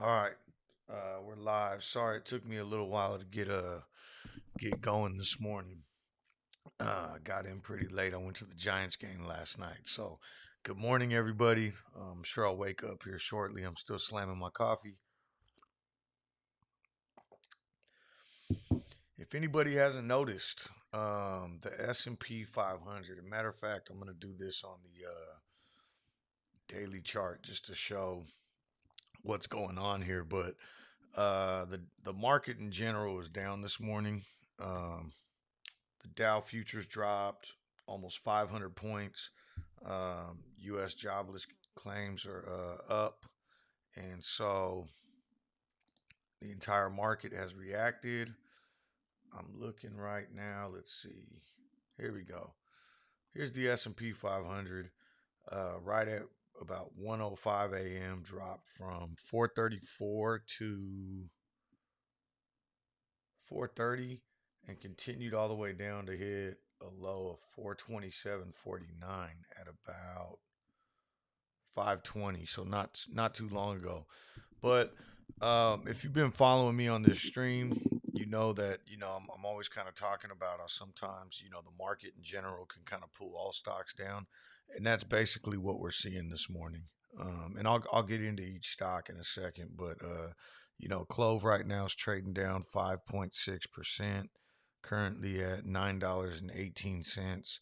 All right, we're live. Sorry, it took me a little while to get going this morning. Got in pretty late. I went to the Giants game last night. So, good morning, everybody. I'm sure I'll wake up here shortly. I'm still slamming my coffee. If anybody hasn't noticed, the S&P 500. As a matter of fact, I'm gonna do this on the daily chart just to show what's going on here. But the market in general is down this morning. Um, The Dow futures dropped almost 500 points. U.S. jobless claims are up, and so the entire market has reacted. I'm looking right now. Let's see. Here we go. Here's the S&P 500. Right at about 1:05 a.m. dropped from 434 to 430 and continued all the way down to hit a low of 427.49 at about 520. So not too long ago. But if you've been following me on this stream, you know that I'm always kind of talking about how sometimes the market in general can kind of pull all stocks down, and that's basically what we're seeing this morning. And I'll get into each stock in a second, but Clove right now is trading down 5.6%, currently at $9.18.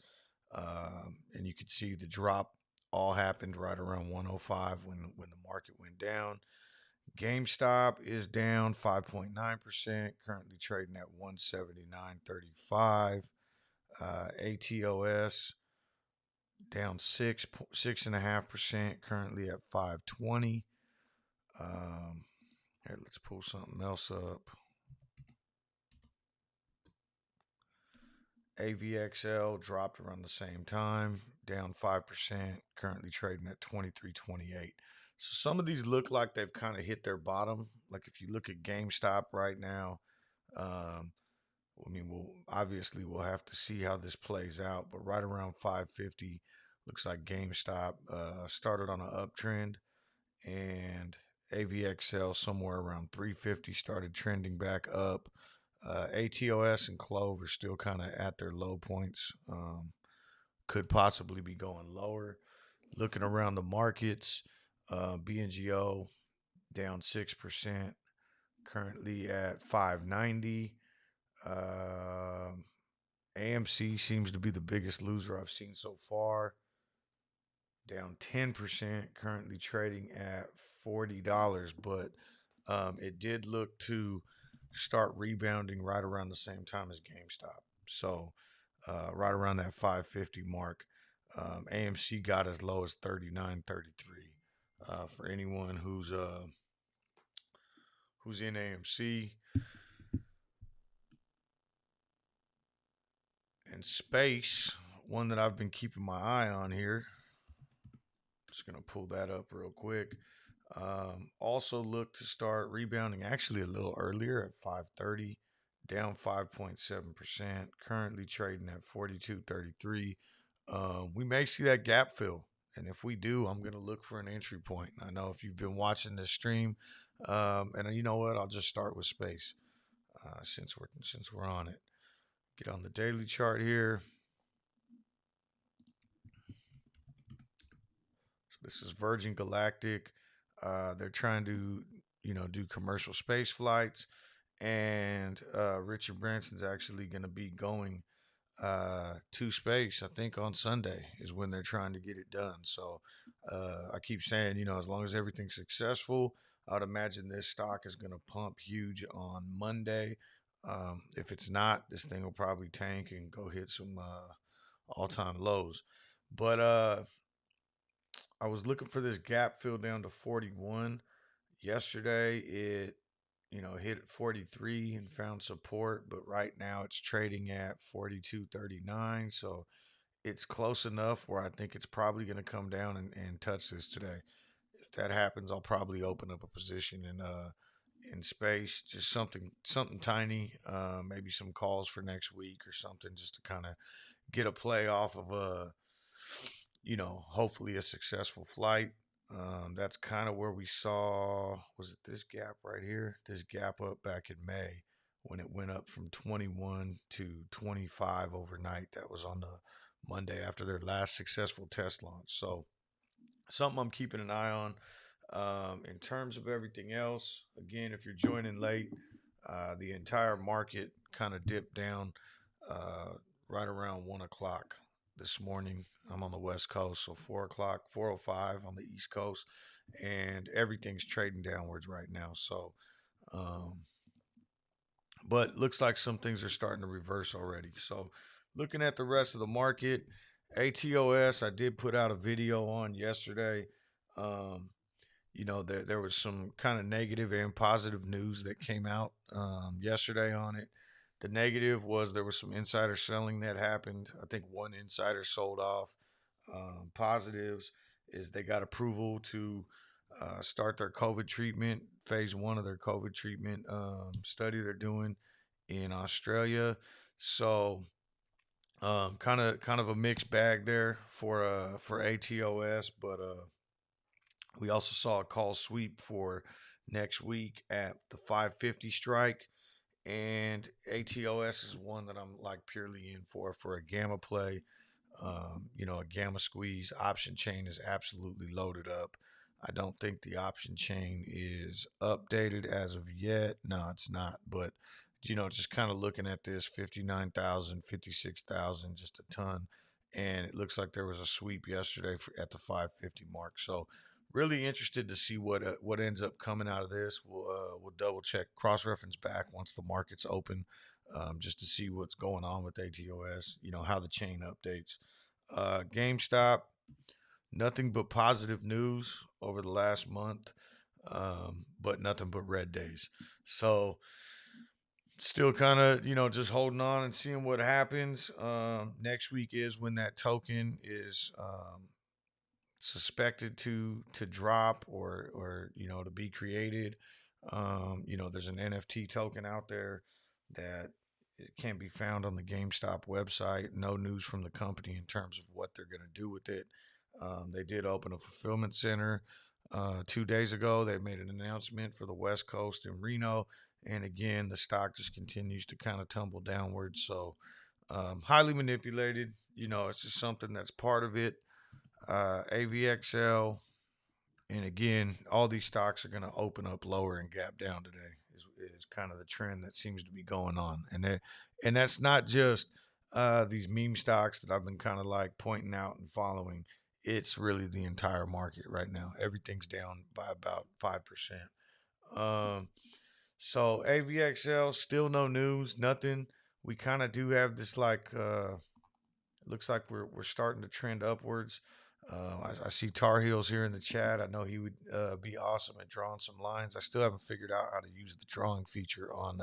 And you could see the drop all happened right around 105 when the market went down. GameStop is down 5.9%, currently trading at 179.35. ATOS down 6.5%, currently at 520. Here, let's pull something else up. AVXL dropped around the same time, down 5%, currently trading at 23.28. So some of these look like they've kind of hit their bottom. Like if you look at GameStop right now, um, we'll have to see how this plays out. But right around 550, looks like GameStop started on an uptrend, and AVXL somewhere around 350 started trending back up. ATOS and Clover are still kind of at their low points. Could possibly be going lower. Looking around the markets, BNGO down 6%, currently at 590. AMC seems to be the biggest loser I've seen so far, down 10%, currently trading at $40. But it did look to start rebounding right around the same time as GameStop. So right around that 550 mark. AMC got as low as 39.33. For anyone who's in AMC and space, one that I've been keeping my eye on here. Just gonna pull that up real quick. Also look to start rebounding actually a little earlier at 530, down 5.7%, currently trading at 42.33. We may see that gap fill. And if we do, I'm going to look for an entry point. I know if you've been watching this stream, and you know what, I'll just start with space since we're on it. Get on the daily chart here. So this is Virgin Galactic. They're trying to do commercial space flights, and Richard Branson's actually going to be going to space. I think on Sunday is when they're trying to get it done. So I keep saying, as long as everything's successful, I would imagine this stock is going to pump huge on Monday. If it's not, this thing will probably tank and go hit some all-time lows. But I was looking for this gap fill down to 41 yesterday. It hit 43 and found support, but right now it's trading at 42.39. So it's close enough where I think it's probably going to come down and touch this today. If that happens, I'll probably open up a position in space, just something tiny, maybe some calls for next week or something, just to kind of get a play off of hopefully a successful flight. That's kind of where we saw, was it this gap right here? This gap up back in May when it went up from 21 to 25 overnight. That was on the Monday after their last successful test launch. So something I'm keeping an eye on. In terms of everything else, again, if you're joining late, the entire market kind of dipped down uh, right around 1 o'clock this morning. I'm on the West Coast, so 4 o'clock, 4:05 on the East Coast, and everything's trading downwards right now. So, um, but looks like some things are starting to reverse already. So, looking at the rest of the market, ATOS, I did put out a video on yesterday. Um, there was some kind of negative and positive news that came out yesterday on it. The negative was there was some insider selling that happened. I think one insider sold off. Positives is they got approval to start their COVID treatment, phase one of their COVID treatment study they're doing in Australia. So kind of a mixed bag there for ATOS, but we also saw a call sweep for next week at the 550 strike. And ATOS is one that I'm like purely in for a gamma play. A gamma squeeze option chain is absolutely loaded up. I don't think the option chain is updated as of yet. No, it's not. But just kind of looking at this 59,000, 56,000, just a ton. And it looks like there was a sweep yesterday at the 550 mark. So really interested to see what ends up coming out of this. We'll double check, cross reference back once the market's open, just to see what's going on with ATOS. How the chain updates. GameStop, nothing but positive news over the last month, but nothing but red days. So still kind of just holding on and seeing what happens. Next week is when that token is suspected to drop or to be created. There's an NFT token out there that it can be found on the GameStop website. No news from the company in terms of what they're going to do with it. They did open a fulfillment center 2 days ago. They made an announcement for the West Coast in Reno, and again, the stock just continues to kind of tumble downwards. So highly manipulated. It's just something that's part of it. AVXL, and again, all these stocks are going to open up lower and gap down today. Is kind of the trend that seems to be going on, and that's not just these meme stocks that I've been kind of like pointing out and following. It's really the entire market right now. Everything's down by about 5%. So AVXL, still no news, nothing. We kind of do have this like looks like we're starting to trend upwards. I see Tar Heels here in the chat. I know he would be awesome at drawing some lines. I still haven't figured out how to use the drawing feature on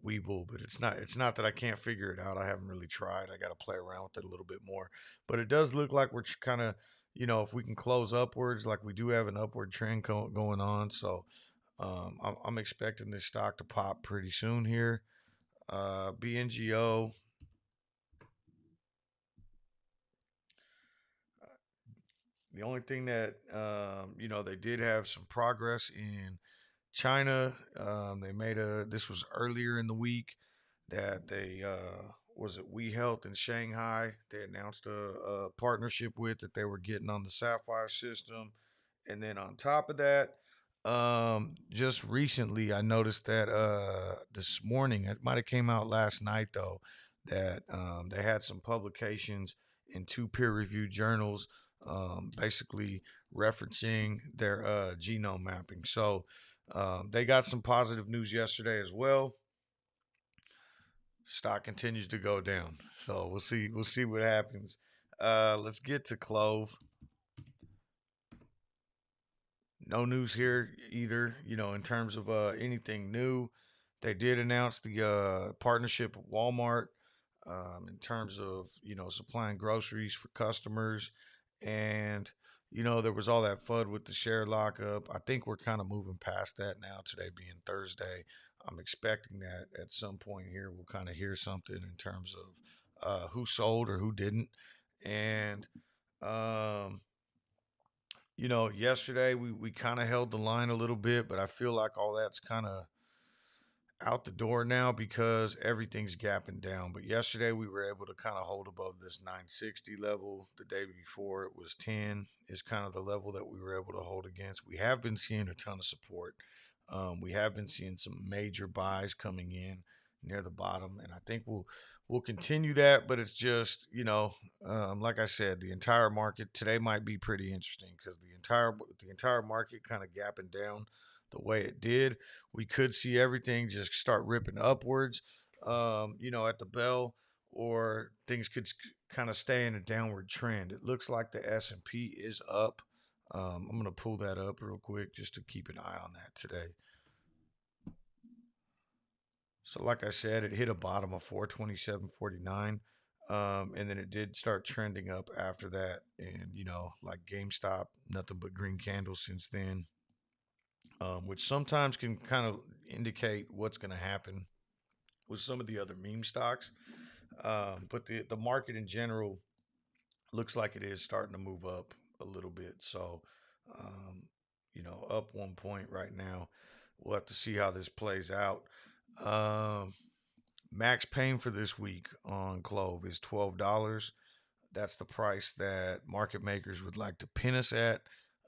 Weeble, but it's not that I can't figure it out. I haven't really tried. I got to play around with it a little bit more. But it does look like we're kind of, if we can close upwards, like we do have an upward trend going on. So I'm expecting this stock to pop pretty soon here. BNGO. The only thing that they did have some progress in China. They made this was earlier in the week that they was it We Health in Shanghai. They announced a partnership with that they were getting on the Sapphire system, and then on top of that, just recently I noticed that this morning, it might have came out last night though, that they had some publications in two peer-reviewed journals, basically referencing their genome mapping. So they got some positive news yesterday as well. Stock continues to go down, so we'll see. We'll see what happens. Let's get to CLOV. No news here either. In terms of anything new, they did announce the partnership with Walmart in terms of supplying groceries for customers, and there was all that FUD with the share lockup. I think we're kind of moving past that now. Today being Thursday, I'm expecting that at some point here we'll kind of hear something in terms of who sold or who didn't, and um, Yesterday we kind of held the line a little bit, but I feel like all that's kind of out the door now because everything's gapping down. But yesterday we were able to kind of hold above this 960 level. The day before it was 10 is kind of the level that we were able to hold against. We have been seeing a ton of support. We have been seeing some major buys coming in near the bottom, and I think we'll continue that. But it's just like I said, the entire market today might be pretty interesting because the entire market kind of gapping down the way it did. We could see everything just start ripping upwards, at the bell, or things could kind of stay in a downward trend. It looks like the S&P is up. I'm going to pull that up real quick just to keep an eye on that today. So, like I said, it hit a bottom of 427.49. And then it did start trending up after that. And, like GameStop, nothing but green candles since then, which sometimes can kind of indicate what's going to happen with some of the other meme stocks. But the market in general looks like it is starting to move up a little bit. So, um, up 1 point right now. We'll have to see how this plays out. Um, Max pain for this week on Clove is $12. That's the price that market makers would like to pin us at.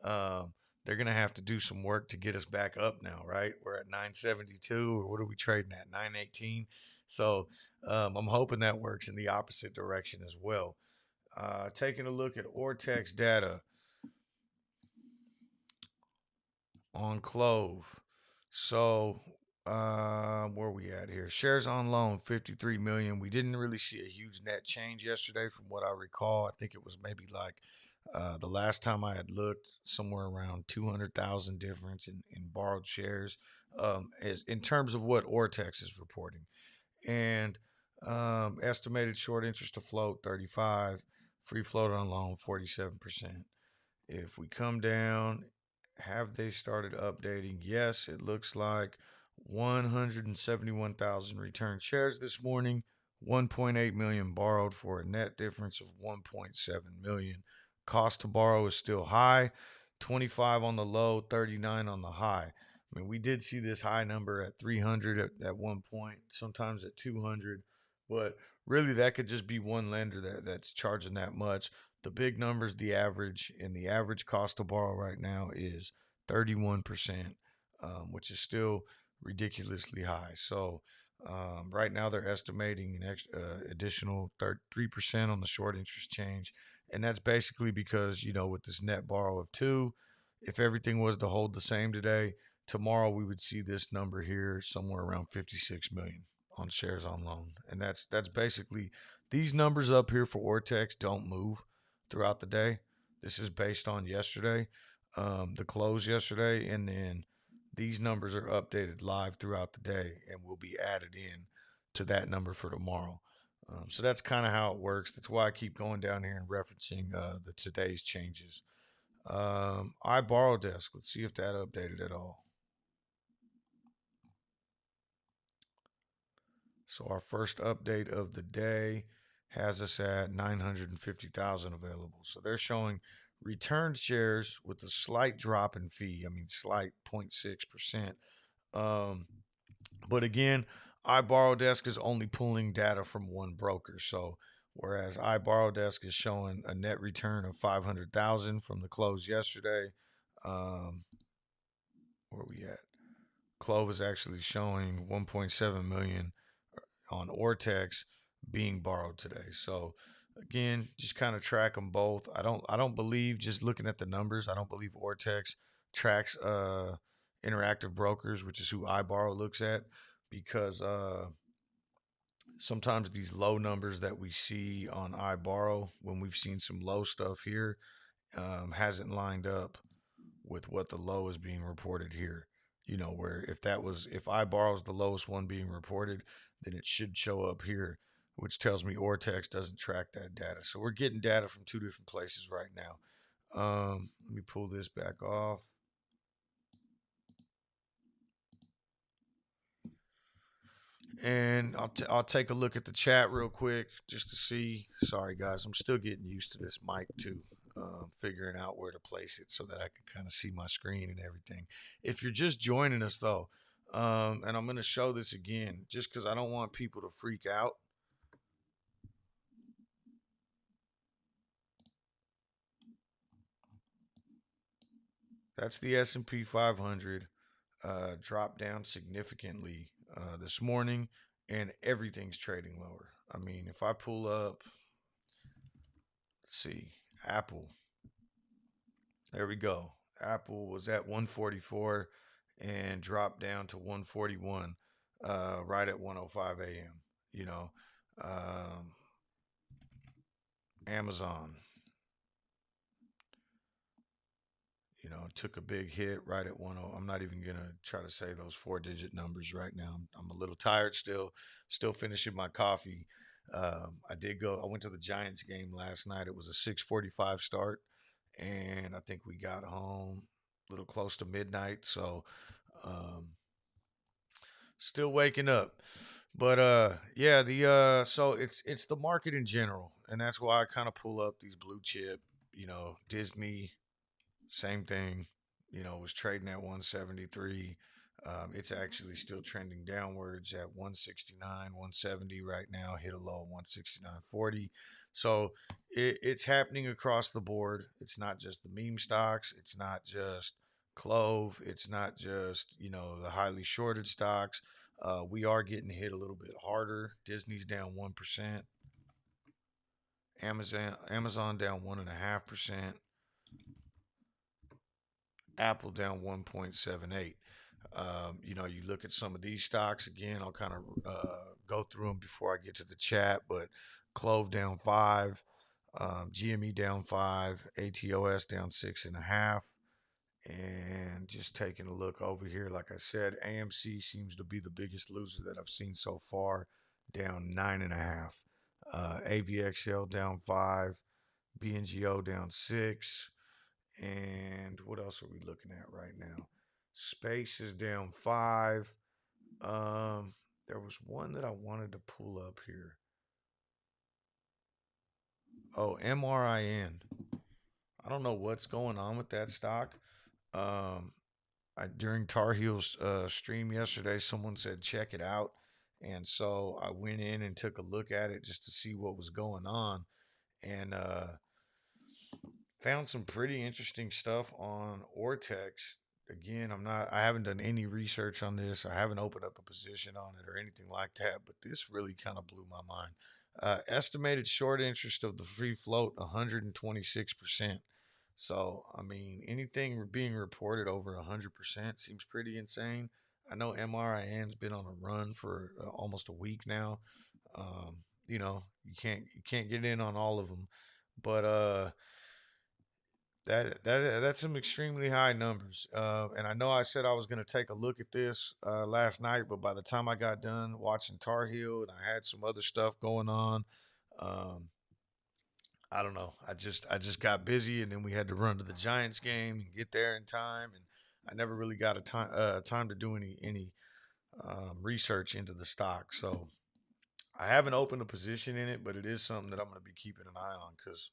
Um, they're gonna have to do some work to get us back up now, right? We're at 972, or what are we trading at? 918. So I'm hoping that works in the opposite direction as well. Taking a look at Ortex data on Clove. So where are we at here? Shares on loan, 53 million. We didn't really see a huge net change yesterday from what I recall. I think it was maybe like the last time I had looked, somewhere around 200,000 difference in borrowed shares, as in terms of what Ortex is reporting. And estimated short interest to float 35, free float on loan 47%. If we come down, have they started updating? Yes, it looks like 171,000 returned shares this morning, 1.8 million borrowed for a net difference of 1.7 million. Cost to borrow is still high, 25 on the low, 39 on the high. I mean, we did see this high number at 300 at one point, sometimes at 200, but really that could just be one lender that's charging that much. The big numbers, the average, and the average cost to borrow right now is 31%, which is still ridiculously high. So right now they're estimating an additional 3% on the short interest change. And that's basically because, with this net borrow of two, if everything was to hold the same today, tomorrow we would see this number here somewhere around 56 million on shares on loan. And that's basically these numbers up here for Ortex don't move throughout the day. This is based on yesterday, the close yesterday, and then these numbers are updated live throughout the day and will be added in to that number for tomorrow. So that's kind of how it works. That's why I keep going down here and referencing the today's changes. iBorrowDesk. Let's see if that updated at all. So our first update of the day has us at 950,000 available. So they're showing returned shares with a slight drop in fee. I mean, slight 0.6%. Um, but again, iBorrowDesk is only pulling data from one broker. So whereas iBorrowDesk is showing a net return of 500,000 from the close yesterday, um, where we at? Clove is actually showing 1.7 million on Ortex being borrowed today. So again, just kind of track them both. I don't believe, just looking at the numbers, I don't believe Ortex tracks interactive brokers, which is who iBorrow looks at, because sometimes these low numbers that we see on iBorrow, when we've seen some low stuff here, hasn't lined up with what the low is being reported here. Where if iBorrow's the lowest one being reported, then it should show up here, which tells me Ortex doesn't track that data. So we're getting data from two different places right now. Let me pull this back off. And I'll take a look at the chat real quick just to see. Sorry guys, I'm still getting used to this mic too. Figuring out where to place it so that I can kind of see my screen and everything. If you're just joining us though, and I'm going to show this again just because I don't want people to freak out. That's the S&P 500. Dropped down significantly this morning, and everything's trading lower. I mean, if I pull up, let's see, Apple. There we go. Apple was at 144 and dropped down to 141 right at 1:05 a.m. You know, um, Amazon, took a big hit right at 10. I'm not even gonna try to say those four-digit numbers right now. I'm a little tired still finishing my coffee. I did go. I went to the Giants game last night. It was a 6:45 start, and I think we got home a little close to midnight. So, um, still waking up. But yeah, the so it's the market in general, and that's why I kind of pull up these blue chip, Disney, same thing, was trading at 173. It's actually still trending downwards at 169, 170 right now, hit a low of 169.40. So it's happening across the board. It's not just the meme stocks, it's not just CLOV, it's not just, the highly shorted stocks. We are getting hit a little bit harder. Disney's down 1%. Amazon down 1.5%. Apple down 1.78. You look at some of these stocks again. I'll kind of go through them before I get to the chat. But Clove down 5, GME down 5, ATOS down 6.5. And just taking a look over here, like I said, AMC seems to be the biggest loser that I've seen so far, down 9.5. AVXL down 5, BNGO down 6. And what else are we looking at right now? Space is down 5. Um, there was one that I wanted to pull up here. Oh, MRIN. I don't know what's going on with that stock. Um, during Tar Heels stream yesterday, someone said check it out, and so I went in and took a look at it just to see what was going on, and found some pretty interesting stuff on Ortex. Again, I haven't done any research on this. I haven't opened up a position on it or anything like that, but this really kind of blew my mind. Estimated short interest of the free float 126%. So, I mean, anything being reported over 100% seems pretty insane. I know MRIN's been on a run for almost a week now. You can't get in on all of them, but that's some extremely high numbers. And I know I said I was going to take a look at this last night, but by the time I got done watching Tar Heel and I had some other stuff going on, um, I don't know. I just got busy, and then we had to run to the Giants game and get there in time, and I never really got a time to do any research into the stock. So I haven't opened a position in it, but it is something that I'm going to be keeping an eye on because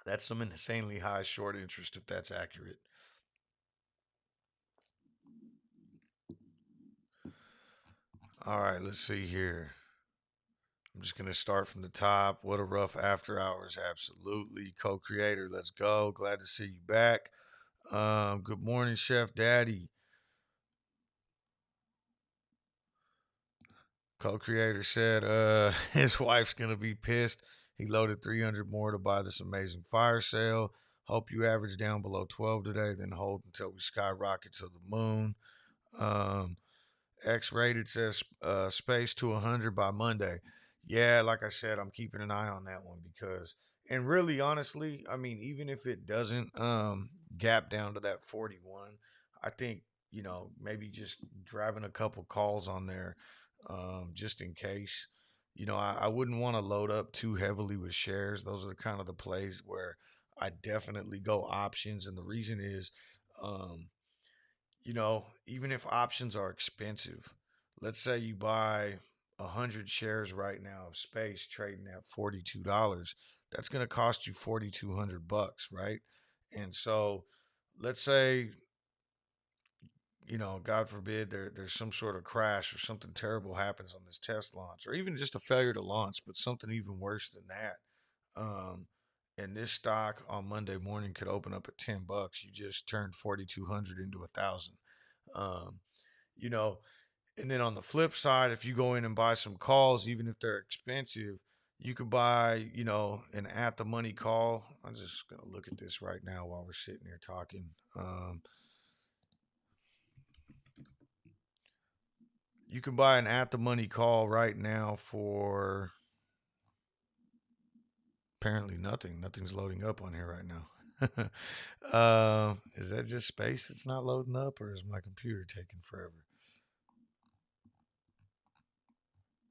that's some insanely high short interest if that's accurate. All right, let's see here. I'm just going to start from the top. What a rough after hours. Absolutely. Co creator, let's go. Glad to see you back. Good morning, Chef Daddy. Co creator said his wife's going to be pissed. He loaded 300 more to buy this amazing fire sale. Hope you average down below 12 today, then hold until we skyrocket to the moon. Um, X rated says space to 100 by Monday. Yeah, like I said, I'm keeping an eye on that one because, and really, honestly, I mean, even if it doesn't gap down to that 41, I think, maybe just grabbing a couple calls on there just in case. I wouldn't want to load up too heavily with shares. Those are the kind of the plays where I definitely go options. And the reason is, even if options are expensive, let's say you buy 100 shares right now of space trading at $42. That's going to cost you $4,200, right? And so let's say, God forbid there's some sort of crash or something terrible happens on this test launch, or even just a failure to launch, but something even worse than that. Um, and this stock on Monday morning could open up at $10. You just turned 4,200 into 1,000. Um, you know, and then on the flip side, if you go in and buy some calls, even if they're expensive, you could buy, an at the money call. I'm just gonna look at this right now while we're sitting here talking. You can buy an at the money call right now for apparently nothing. Nothing's loading up on here right now. Is that just space that's not loading up, or is my computer taking forever?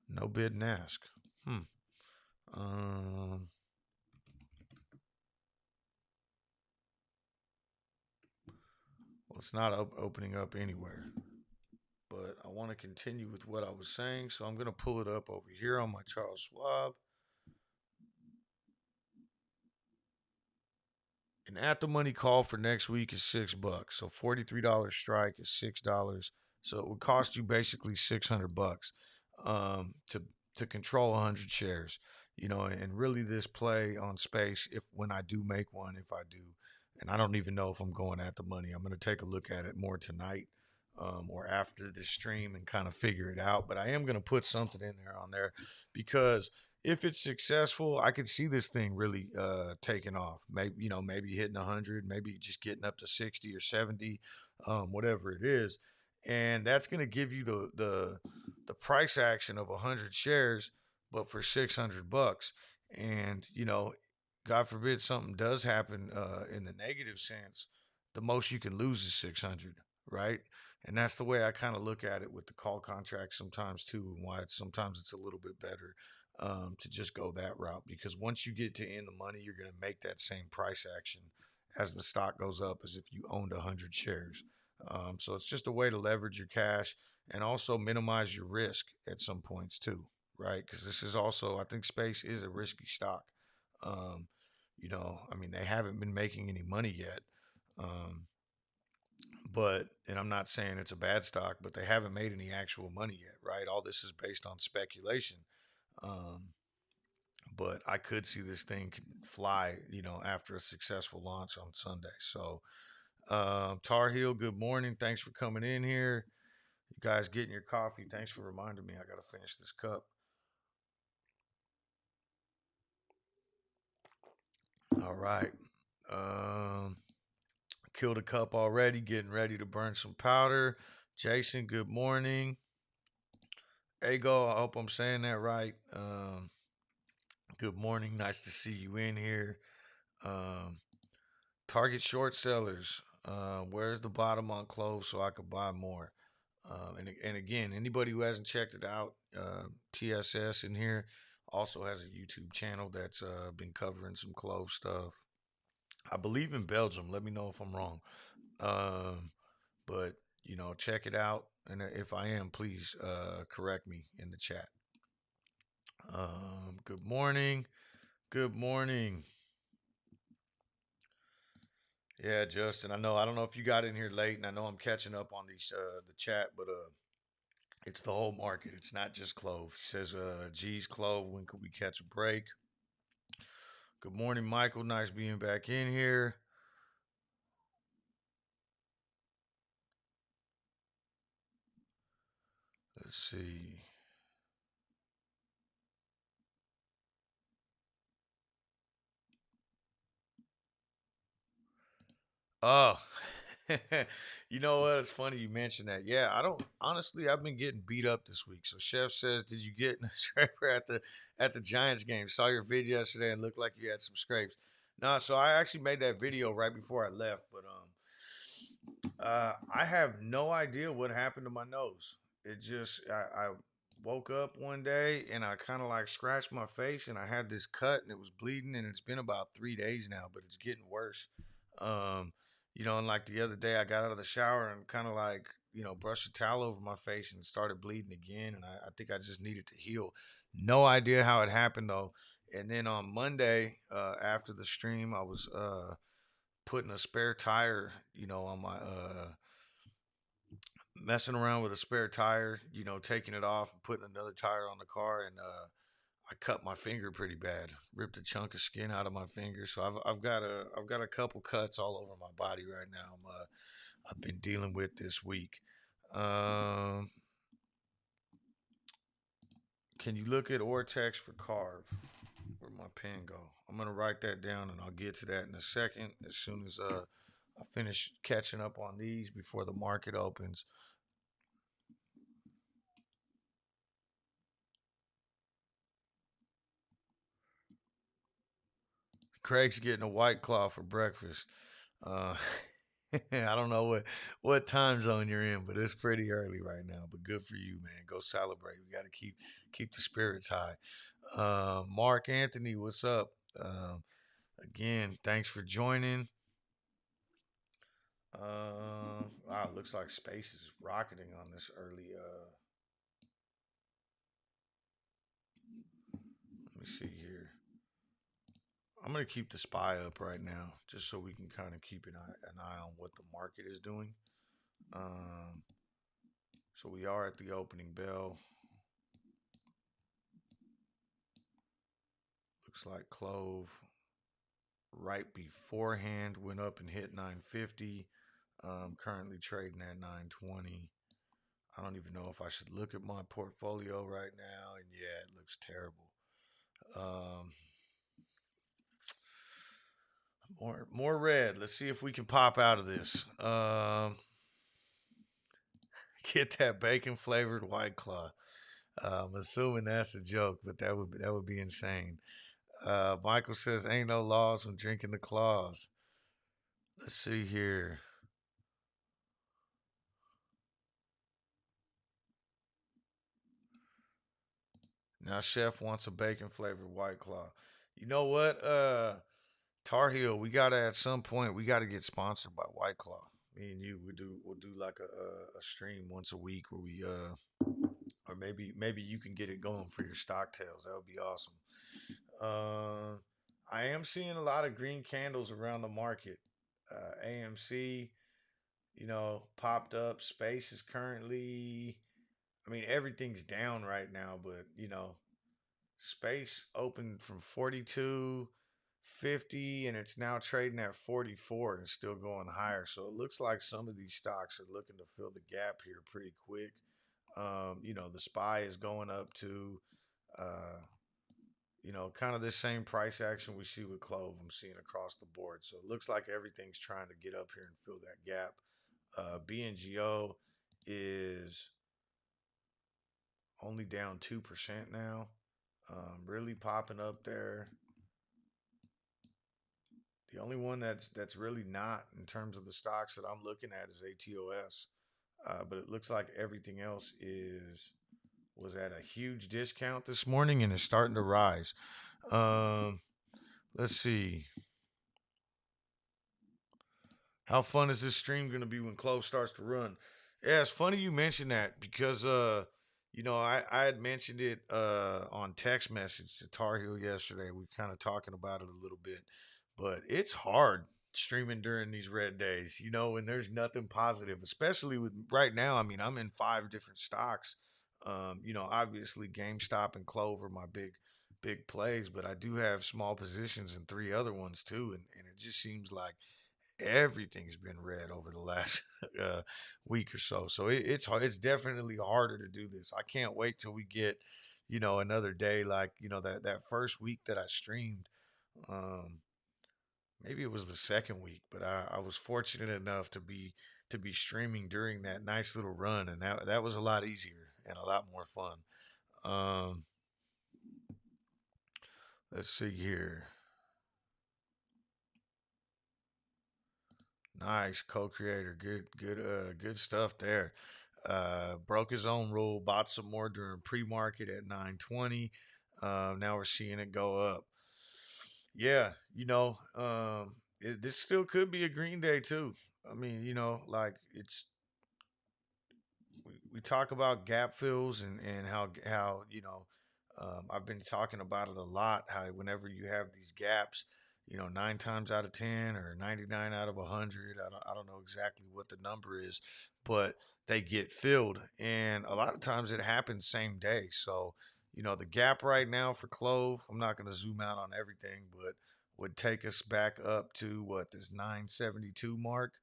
No bid and ask. Hmm. Um, well, it's not opening up anywhere. But I want to continue with what I was saying, so I'm going to pull it up over here on my Charles Schwab. And at the money call for next week is $6. So $43 strike is $6. So it would cost you basically $600 to control 100 shares. And really this play on space, if when I do make one, if I do, and I don't even know if I'm going at the money. I'm going to take a look at it more tonight, or after the stream, and kind of figure it out. But I am going to put something in there on there, because if it's successful, I could see this thing really taking off. Maybe hitting 100, maybe just getting up to 60 or 70, whatever it is, and that's going to give you the price action of 100 shares, but for $600. And God forbid something does happen in the negative sense, the most you can lose is 600, right? And that's the way I kind of look at it with the call contract sometimes too, and why sometimes it's a little bit better to just go that route, because once you get to in the money, you're going to make that same price action as the stock goes up as if you owned 100 shares. So it's just a way to leverage your cash and also minimize your risk at some points too, right? Because this is also, I think space is a risky stock. Um, I mean, they haven't been making any money yet. Um, and I'm not saying it's a bad stock, but they haven't made any actual money yet, right? All this is based on speculation. Um, but I could see this thing fly, after a successful launch on Sunday. So, Tar Heel, good morning. Thanks for coming in here. You guys getting your coffee. Thanks for reminding me. I got to finish this cup. All right. Um, Killed a cup already, getting ready to burn some powder. Jason, good morning. Ego, I hope I'm saying that right. Good morning. Nice to see you in here. Um, Target short sellers. Where's the bottom on CLOV so I could buy more? And again, anybody who hasn't checked it out, TSS in here also has a YouTube channel that's been covering some CLOV stuff. I believe in Belgium. Let me know if I'm wrong. Um, but check it out. And if I am, please correct me in the chat. Good morning. Good morning. Yeah, Justin. I don't know if you got in here late, and I know I'm catching up on these the chat, but it's the whole market. It's not just CLOV. He says, "Geez, CLOV, when could we catch a break?" Good morning, Michael. Nice being back in here. Let's see. Oh, you know what? It's funny you mentioned that. Yeah, I don't honestly. I've been getting beat up this week. So Chef says, "Did you get in the scraper at the Giants game? Saw your video yesterday and looked like you had some scrapes." No, so I actually made that video right before I left, but I have no idea what happened to my nose. It just I woke up one day and I kind of like scratched my face and I had this cut and it was bleeding, and it's been about 3 days now, but it's getting worse. And like the other day I got out of the shower and kind of like brushed a towel over my face and started bleeding again. And I think I just needed to heal. No idea how it happened though. And then on Monday, after the stream, I was putting a spare tire, on my messing around with a spare tire, taking it off and putting another tire on the car, and I cut my finger pretty bad, ripped a chunk of skin out of my finger. So I've got a couple cuts all over my body right now. I've been dealing with this week. Um, can you look at Ortex for carve? Where'd my pen go? I'm gonna write that down, and I'll get to that in a second. As soon as I finish catching up on these before the market opens. Craig's getting a white claw for breakfast. Uh, I don't know what time zone you're in, but it's pretty early right now. But good for you, man. Go celebrate. We got to keep the spirits high. Mark Anthony, what's up? Again, thanks for joining. Wow, it looks like space is rocketing on this early. Let me see here. I'm gonna keep the spy up right now, just so we can kind of keep an eye on what the market is doing. Um, so we are at the opening bell. Looks like CLOV right beforehand went up and hit 950. Currently trading at 920. I don't even know if I should look at my portfolio right now. And yeah, it looks terrible. Um, more red. Let's see if we can pop out of this. Get that bacon flavored White Claw. I'm assuming that's a joke, but that would be insane. Michael says, "Ain't no laws when drinking the claws." Let's see here. Now, Chef wants a bacon flavored White Claw. You know what? Tar Heel, we gotta at some point we gotta get sponsored by White Claw. Me and you, we'll do like a stream once a week where we or maybe you can get it going for your stock tails. That would be awesome. Uh, I am seeing a lot of green candles around the market. AMC, popped up. Space is currently, I mean, everything's down right now, but Space opened from 42.50 and it's now trading at 44 and it's still going higher. So it looks like some of these stocks are looking to fill the gap here pretty quick. The SPY is going up to, uh, kind of the same price action we see with Clove. I'm seeing across the board. So it looks like everything's trying to get up here and fill that gap. BNGO is only down 2% now. Really popping up there. The only one that's really not in terms of the stocks that I'm looking at is ATOS. But it looks like everything else was at a huge discount this morning and is starting to rise. Um, let's see. How fun is this stream going to be when Clove starts to run? Yeah, it's funny you mentioned that because I had mentioned it on text message to Tar Heel yesterday. We kind of talking about it a little bit, but it's hard streaming during these red days. When there's nothing positive, especially with right now. I mean, I'm in 5 different stocks. Obviously GameStop and Clover my big plays, but I do have small positions in 3 other ones too, and it just seems like everything's been red over the last week or so. So it's hard. It's definitely harder to do this. I can't wait till we get, another day like that first week that I streamed. Um, Maybe it was the second week, but I was fortunate enough to be streaming during that nice little run, and that was a lot easier and a lot more fun. Um, let's see here. Nice co-creator, good stuff there. Broke his own rule, bought some more during pre-market at 920. Now we're seeing it go up. Yeah, this still could be a green day too. I mean, like we talk about gap fills and how I've been talking about it a lot. How whenever you have these gaps, 9 times out of 10 or 99 out of 100, I don't know exactly what the number is, but they get filled, and a lot of times it happens same day. So the gap right now for Clove, I'm not going to zoom out on everything, but would take us back up to what, this 972 mark.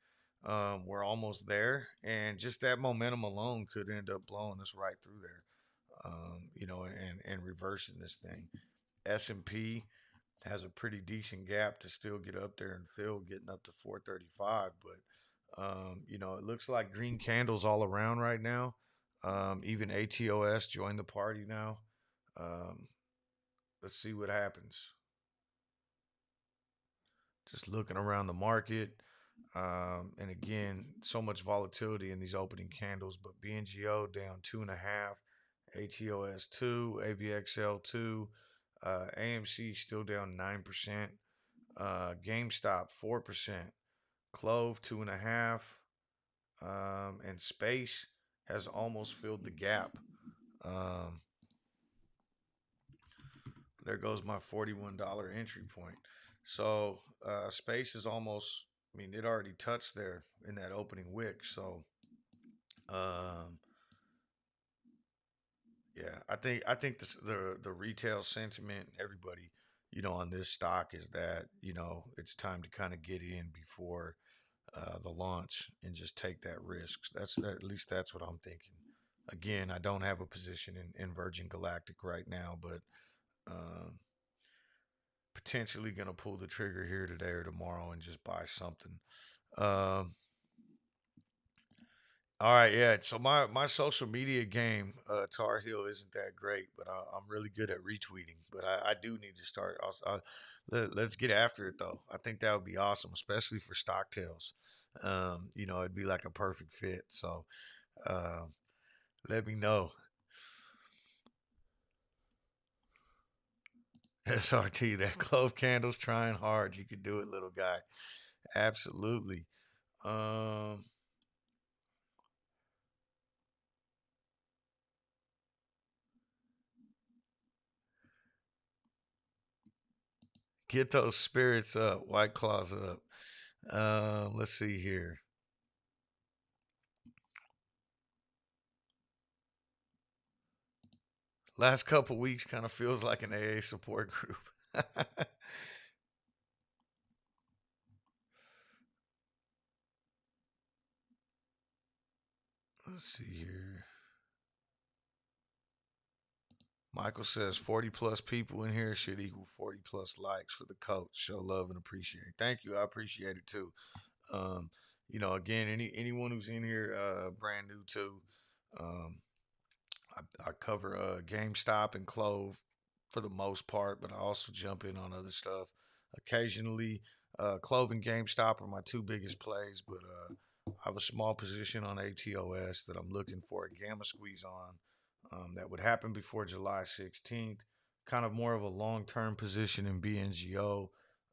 We're almost there, and just that momentum alone could end up blowing us right through there. And reversing this thing. S&P has a pretty decent gap to still get up there and fill, getting up to 435. But it looks like green candles all around right now. Even ATOS joined the party now. Um, let's see what happens. Just looking around the market. And again, so much volatility in these opening candles, but BNGO down 2.5, ATOS 2, AVXL 2, AMC still down 9%, GameStop 4%, Clove 2.5, and Space has almost filled the gap. Um, there goes my $41 entry point. So Space is almost, I mean, it already touched there in that opening wick. So um, yeah, I think the retail sentiment, everybody, on this stock is that it's time to kind of get in before the launch and just take that risk. At least that's what I'm thinking. Again, I don't have a position in Virgin Galactic right now, but um, potentially gonna pull the trigger here today or tomorrow and just buy something. Um, all right, yeah. So my social media game, Tar Heel, isn't that great, but I'm really good at retweeting. But I do need to start. Let's get after it though. I think that would be awesome, especially for stocktails. It'd be like a perfect fit. So uh, let me know. SRT, that clove candle's trying hard. You could do it, little guy. Absolutely. Um, get those spirits up, White Claws up. Let's see here. Last couple weeks kind of feels like an AA support group. Let's see here. Michael says 40 plus people in here should equal 40 plus likes for the coach. Show love and appreciate. Thank you. I appreciate it too. Um, again, anyone who's in here brand new too. Um, I cover GameStop and Clove for the most part, but I also jump in on other stuff occasionally. Clove and GameStop are my two biggest plays, but I have a small position on ATOS that I'm looking for a gamma squeeze on. That would happen before July 16th. Kind of more of a long term position in BNGO.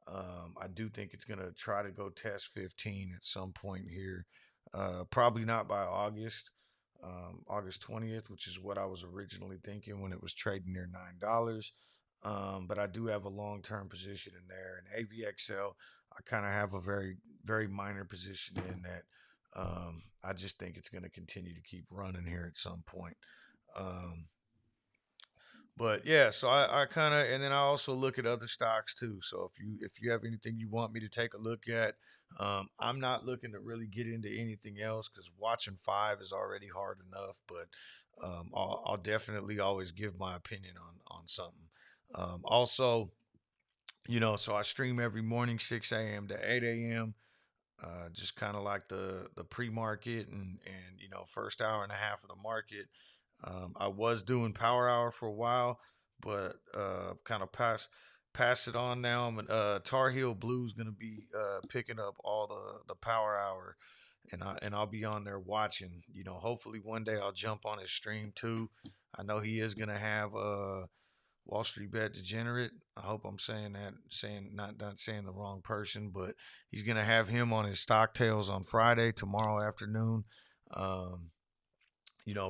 I do think it's going to try to go test 15 at some point here. Probably not by August 20th, which is what I was originally thinking when it was trading near $9. But I do have a long term position in there. And AVXL, I kind of have a very, very minor position in that. I just think it's going to continue to keep running here at some point. Um, but yeah, so I kind of, and then I also look at other stocks too. So if you have anything you want me to take a look at, I'm not looking to really get into anything else because watching five is already hard enough. But I'll definitely always give my opinion on something. Also, so I stream every morning 6 a.m. to 8 a.m. Just kind of like the pre-market and first hour and a half of the market. I was doing Power Hour for a while, but kind of passed it on now. Tar Heel Blue's gonna be picking up all the Power Hour, and I'll be on there watching. Hopefully one day I'll jump on his stream too. I know he is gonna have Wall Street Bet Degenerate. I hope I'm saying that, not saying the wrong person, but he's gonna have him on his stock tails on Friday tomorrow afternoon. Um,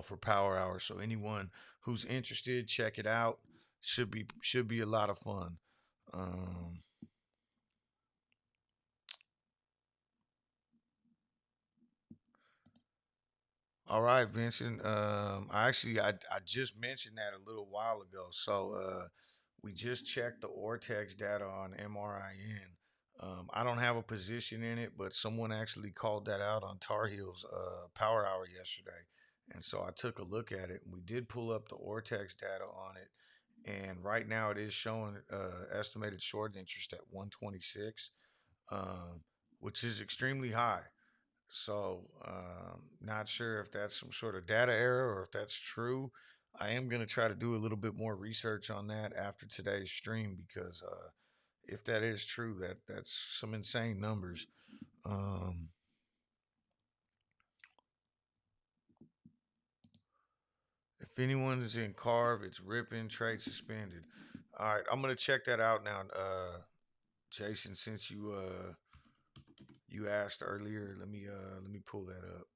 for Power Hour. So anyone who's interested, check it out. Should be a lot of fun. Um, all right, Vincent. I just mentioned that a little while ago. So we just checked the Ortex data on MRIN. I don't have a position in it, but someone actually called that out on Tar Heels Power Hour yesterday, and so I took a look at it. And we did pull up the Ortex data on it, and right now it is showing estimated short interest at 126, um, which is extremely high. So, not sure if that's some sort of data error or if that's true. I am going to try to do a little bit more research on that after today's stream because if that is true, that's some insane numbers. Um, if anyone is in Carve, it's ripping, trade suspended. All right, I'm gonna check that out now. Jason, since you asked earlier, let me pull that up.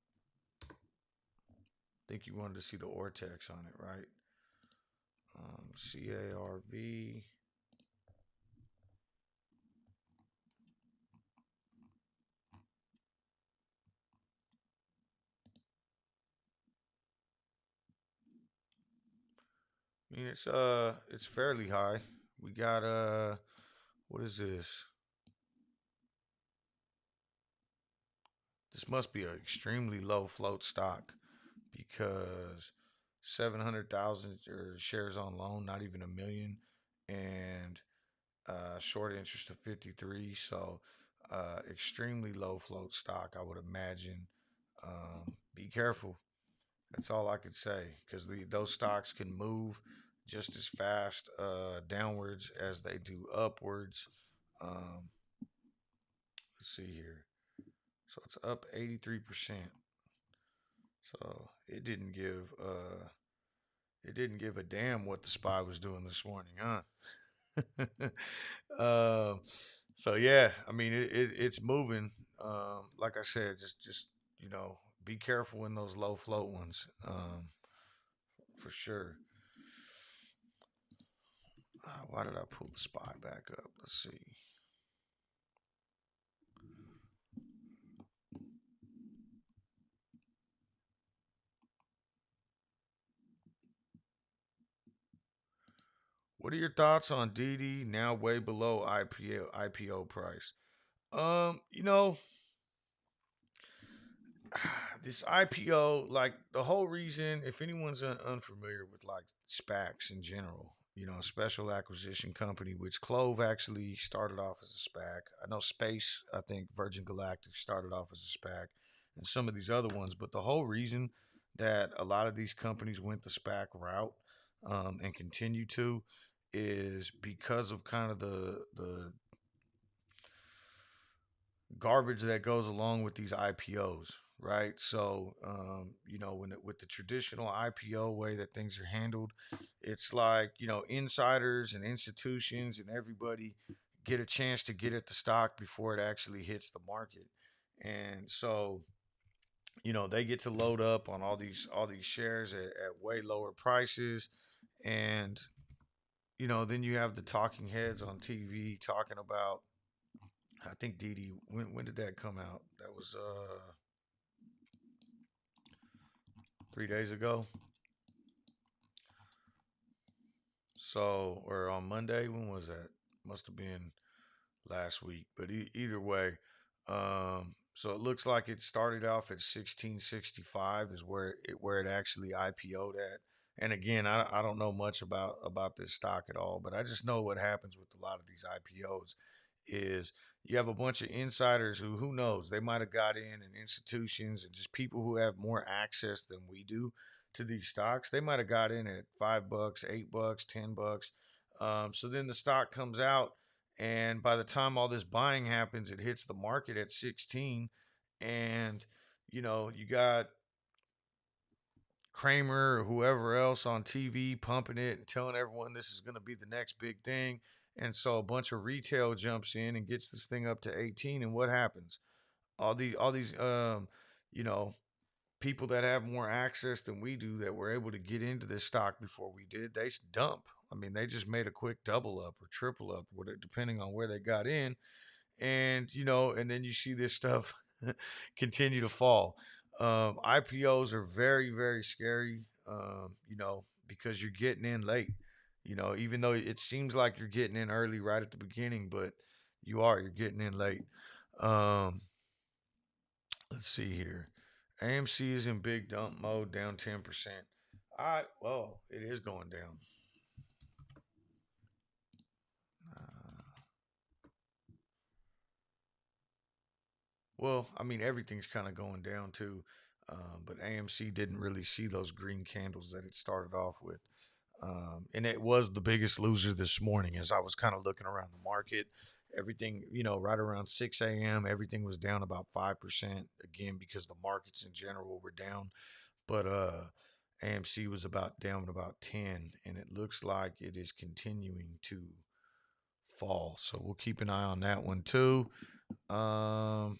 I think you wanted to see the Ortex on it, right? CARV. I mean, it's fairly high. We got what is this? This must be an extremely low float stock because 700,000 or shares on loan, not even a million, and short interest of 53. So extremely low float stock, I would imagine. Be careful. That's all I could say because those stocks can move just as fast downwards as they do upwards. Um, let's see here. So it's up 83%. So it didn't give a damn what the SPY was doing this morning, huh? um, so yeah, I mean it's moving. Like I said, just be careful in those low float ones. For sure. Why did I pull the SPY back up? Let's see. What are your thoughts on DD now way below IPO price? You know, this IPO, like the whole reason, if anyone's unfamiliar with like SPACs in general, special acquisition company, which Clove actually started off as a SPAC. I know Space, I think Virgin Galactic started off as a SPAC, and some of these other ones. But the whole reason that a lot of these companies went the SPAC route and continue to is because of kind of the garbage that goes along with these IPOs, right? So, with the traditional IPO way that things are handled, it's like, insiders and institutions and everybody get a chance to get at the stock before it actually hits the market. And so, they get to load up on all these shares at way lower prices. And, then you have the talking heads on TV talking about I think Didi. When did that come out? That was 3 days ago. So or on Monday. When was that? Must have been last week. But either way, so it looks like it started off at 1665 is where it actually IPO'd at. And again, I don't know much about this stock at all, but I just know what happens with a lot of these IPOs is you have a bunch of insiders who knows they might have got in and institutions and just people who have more access than we do to these stocks. They might have got in at $5, $8, $10. So then the stock comes out, and by the time all this buying happens, it hits the market at 16. And you got Kramer or whoever else on TV pumping it and telling everyone this is going to be the next big thing. And so a bunch of retail jumps in and gets this thing up to 18. And what happens? All these, you know, people that have more access than we do that were able to get into this stock before we did, they dump. I mean, they just made a quick double up or triple up, depending on where they got in. And, and then you see this stuff continue to fall. IPOs are very, very scary, because you're getting in late. Even though it seems like you're getting in early right at the beginning, but you're getting in late. Um, let's see here. AMC is in big dump mode, down 10%. Well, it is going down. Uh, well, I mean, everything's kind of going down too. But AMC didn't really see those green candles that it started off with. And it was the biggest loser this morning as I was kind of looking around the market. Everything, right around 6 a.m., everything was down about 5%, again, because the markets in general were down. But AMC was about down about 10, and it looks like it is continuing to fall. So we'll keep an eye on that one too. Um,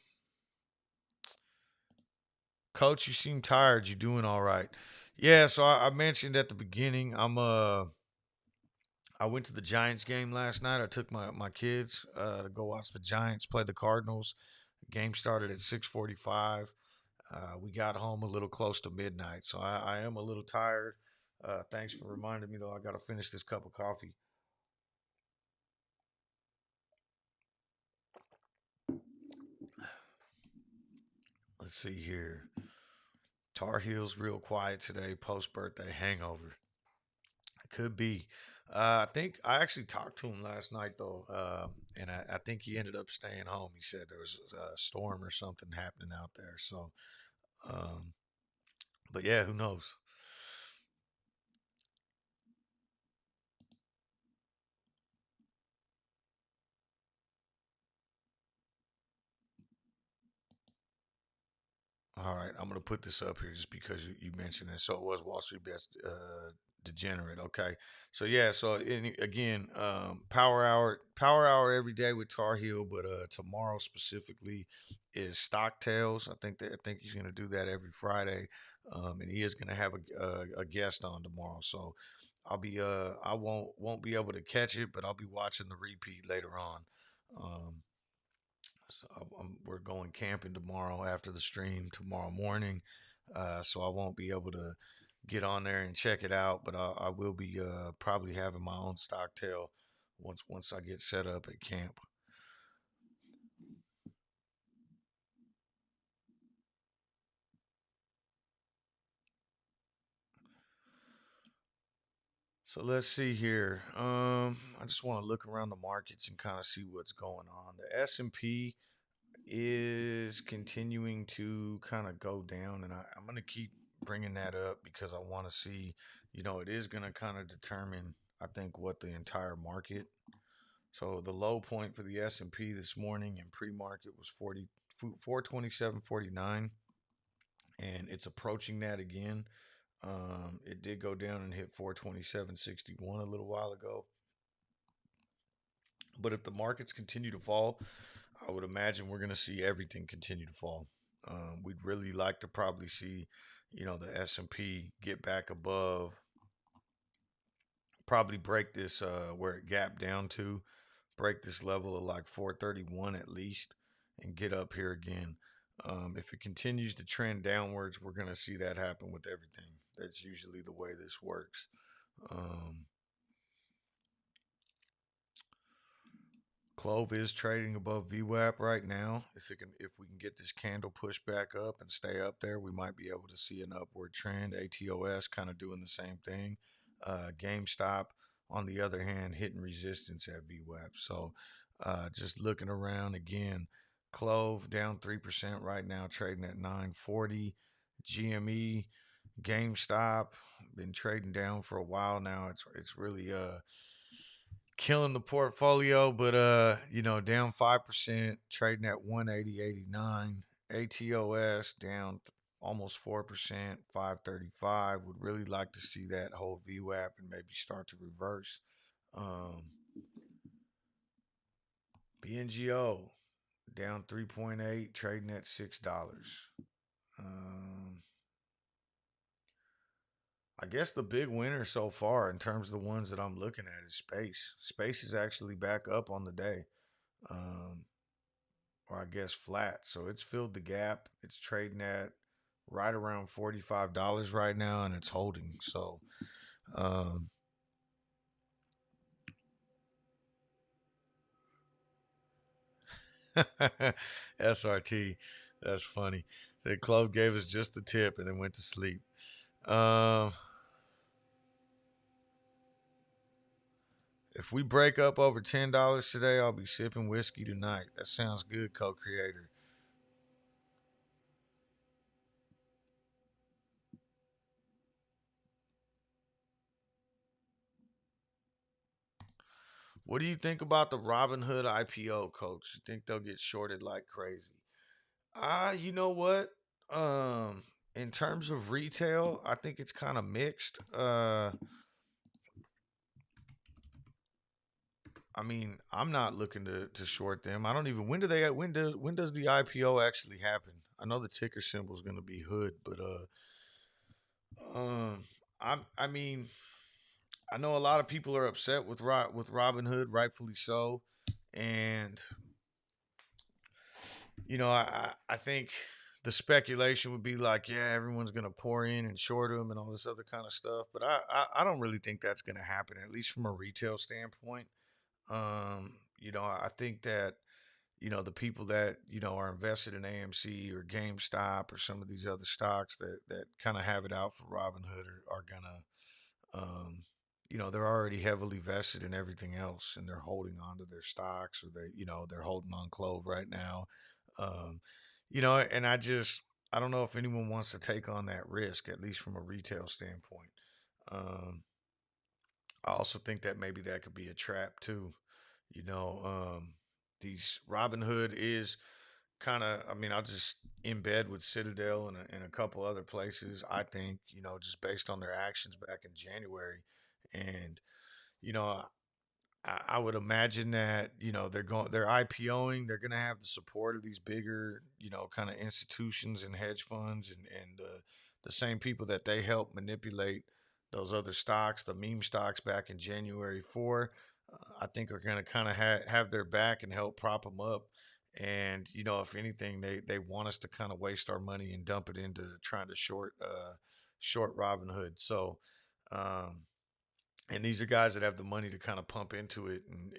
Coach, you seem tired. You doing all right? Yeah. So I mentioned at the beginning, I went to the Giants game last night. I took my kids to go watch the Giants play the Cardinals. Game started at 6:45. We got home a little close to midnight, so I am a little tired. Thanks for reminding me, though. I got to finish this cup of coffee. Let's see here. Tar Heels real quiet today, post birthday hangover. Could be. I think I actually talked to him last night though, and I think he ended up staying home. He said there was a storm or something happening out there. So, um, but yeah, who knows? All right, I'm gonna put this up here just because you mentioned it. So it was Wall Street Best Degenerate. Okay, so yeah, so again, power hour every day with Tar Heel, but tomorrow specifically is Stock Tales. I think he's gonna do that every Friday, and he is gonna have a guest on tomorrow. So I won't be able to catch it, but I'll be watching the repeat later on. Um, so we're going camping tomorrow after the stream tomorrow morning. So I won't be able to get on there and check it out, but I will be probably having my own stocktail once I get set up at camp. So let's see here. I just want to look around the markets and kind of see what's going on. The S&P is continuing to kind of go down, and I'm going to keep bringing that up because I want to see, it is going to kind of determine, I think, what the entire market. So the low point for the S&P this morning in pre-market was 427.49, and it's approaching that again. It did go down and hit 427.61 a little while ago. But if the markets continue to fall, I would imagine we're going to see everything continue to fall. We'd really like to probably see, the S&P get back above, probably break this where it gapped down to, break this level of like 431 at least, and get up here again. If it continues to trend downwards, we're going to see that happen with everything. That's usually the way this works. Um, CLOV is trading above VWAP right now. If we can get this candle pushed back up and stay up there, we might be able to see an upward trend. ATOS kind of doing the same thing. GameStop, on the other hand, hitting resistance at VWAP. So just looking around again, CLOV down 3% right now, trading at 940. GME, GameStop, been trading down for a while now. It's really killing the portfolio, but down 5%, trading at 180.89. ATOS down almost 4%, 535. Would really like to see that hold VWAP and maybe start to reverse. Um, BNGO down 3.8, trading at $6. Um, I guess the big winner so far in terms of the ones that I'm looking at is space. Space is actually back up on the day, um, or I guess flat. So it's filled the gap. It's trading at right around $45 right now, and it's holding. So um, SRT, that's funny. The club gave us just the tip and then went to sleep. Um, if we break up over $10 today, I'll be sipping whiskey tonight. That sounds good, co-creator. What do you think about the Robinhood IPO, Coach? You think they'll get shorted like crazy? You know what? Um, in terms of retail, I think it's kind of mixed. I mean, I'm not looking to short them. I don't even when does the IPO actually happen? I know the ticker symbol is going to be hood, but um, I mean, I know a lot of people are upset with Robinhood, rightfully so, and I think the speculation would be like, yeah, everyone's gonna pour in and short them and all this other kind of stuff. But I don't really think that's gonna happen, at least from a retail standpoint. I think that the people that are invested in AMC or GameStop or some of these other stocks that kind of have it out for Robinhood are gonna they're already heavily vested in everything else, and they're holding on to their stocks, or they're holding on Clove right now. Um, and I don't know if anyone wants to take on that risk, at least from a retail standpoint. Um, I also think that maybe that could be a trap too. You know, these Robinhood is kind of, I mean, I'll just in bed with Citadel and a couple other places. I think, just based on their actions back in January. And, you know, I would imagine that they're IPOing. They're going to have the support of these bigger kind of institutions and hedge funds and the same people that they help manipulate those other stocks, the meme stocks back in January for. I think are going to kind of have their back and help prop them up. And if anything, they want us to kind of waste our money and dump it into trying to short Robinhood. So. Um, and these are guys that have the money to kind of pump into it and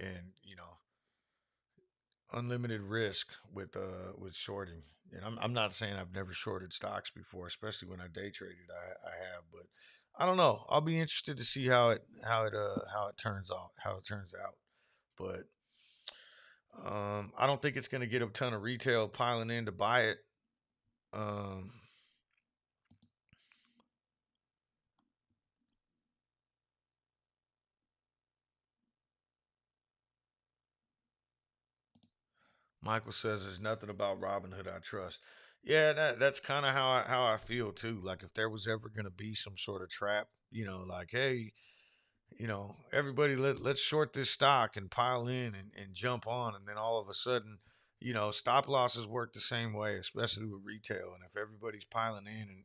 unlimited risk with shorting. And I'm not saying I've never shorted stocks before, especially when I day traded. I have, but I don't know. I'll be interested to see how it turns out. But I don't think it's going to get a ton of retail piling in to buy it. Um, Michael says there's nothing about Robinhood I trust. Yeah, that's kind of how I feel too. Like if there was ever gonna be some sort of trap, like hey, everybody let's short this stock and pile in and jump on, and then all of a sudden, stop losses work the same way, especially with retail. And if everybody's piling in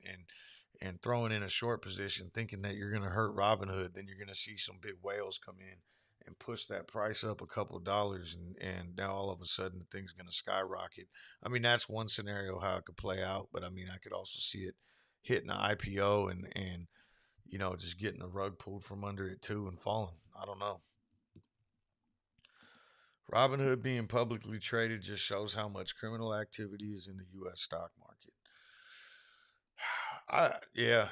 and throwing in a short position, thinking that you're gonna hurt Robinhood, then you're gonna see some big whales come in and push that price up a couple of dollars, and now all of a sudden the thing's gonna skyrocket. I mean, that's one scenario how it could play out, but I mean, I could also see it hitting the IPO and just getting the rug pulled from under it too and falling. I don't know. Robinhood being publicly traded just shows how much criminal activity is in the U.S. stock market. Yeah,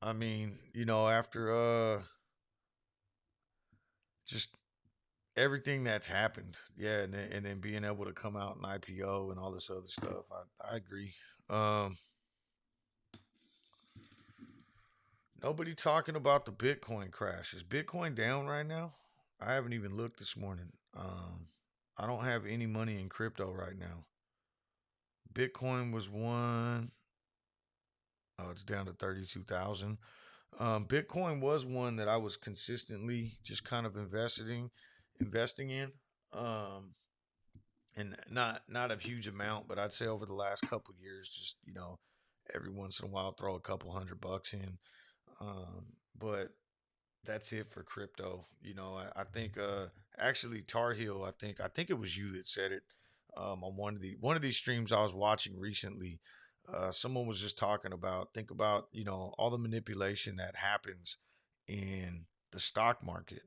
I mean, after just everything that's happened, yeah, and then being able to come out and IPO and all this other stuff, I agree. Um, Nobody talking about the Bitcoin crash. Is Bitcoin down right now? I haven't even looked this morning. I don't have any money in crypto right now. Bitcoin was one. Oh, it's down to 32,000. Bitcoin was one that I was consistently just kind of investing in. Um, and not a huge amount, but I'd say over the last couple years, just every once in a while, throw a couple $100 in. But that's it for crypto. I think actually Tar Heel, I think it was you that said it on one of these streams I was watching recently. Someone was just talking about think about all the manipulation that happens in the stock market.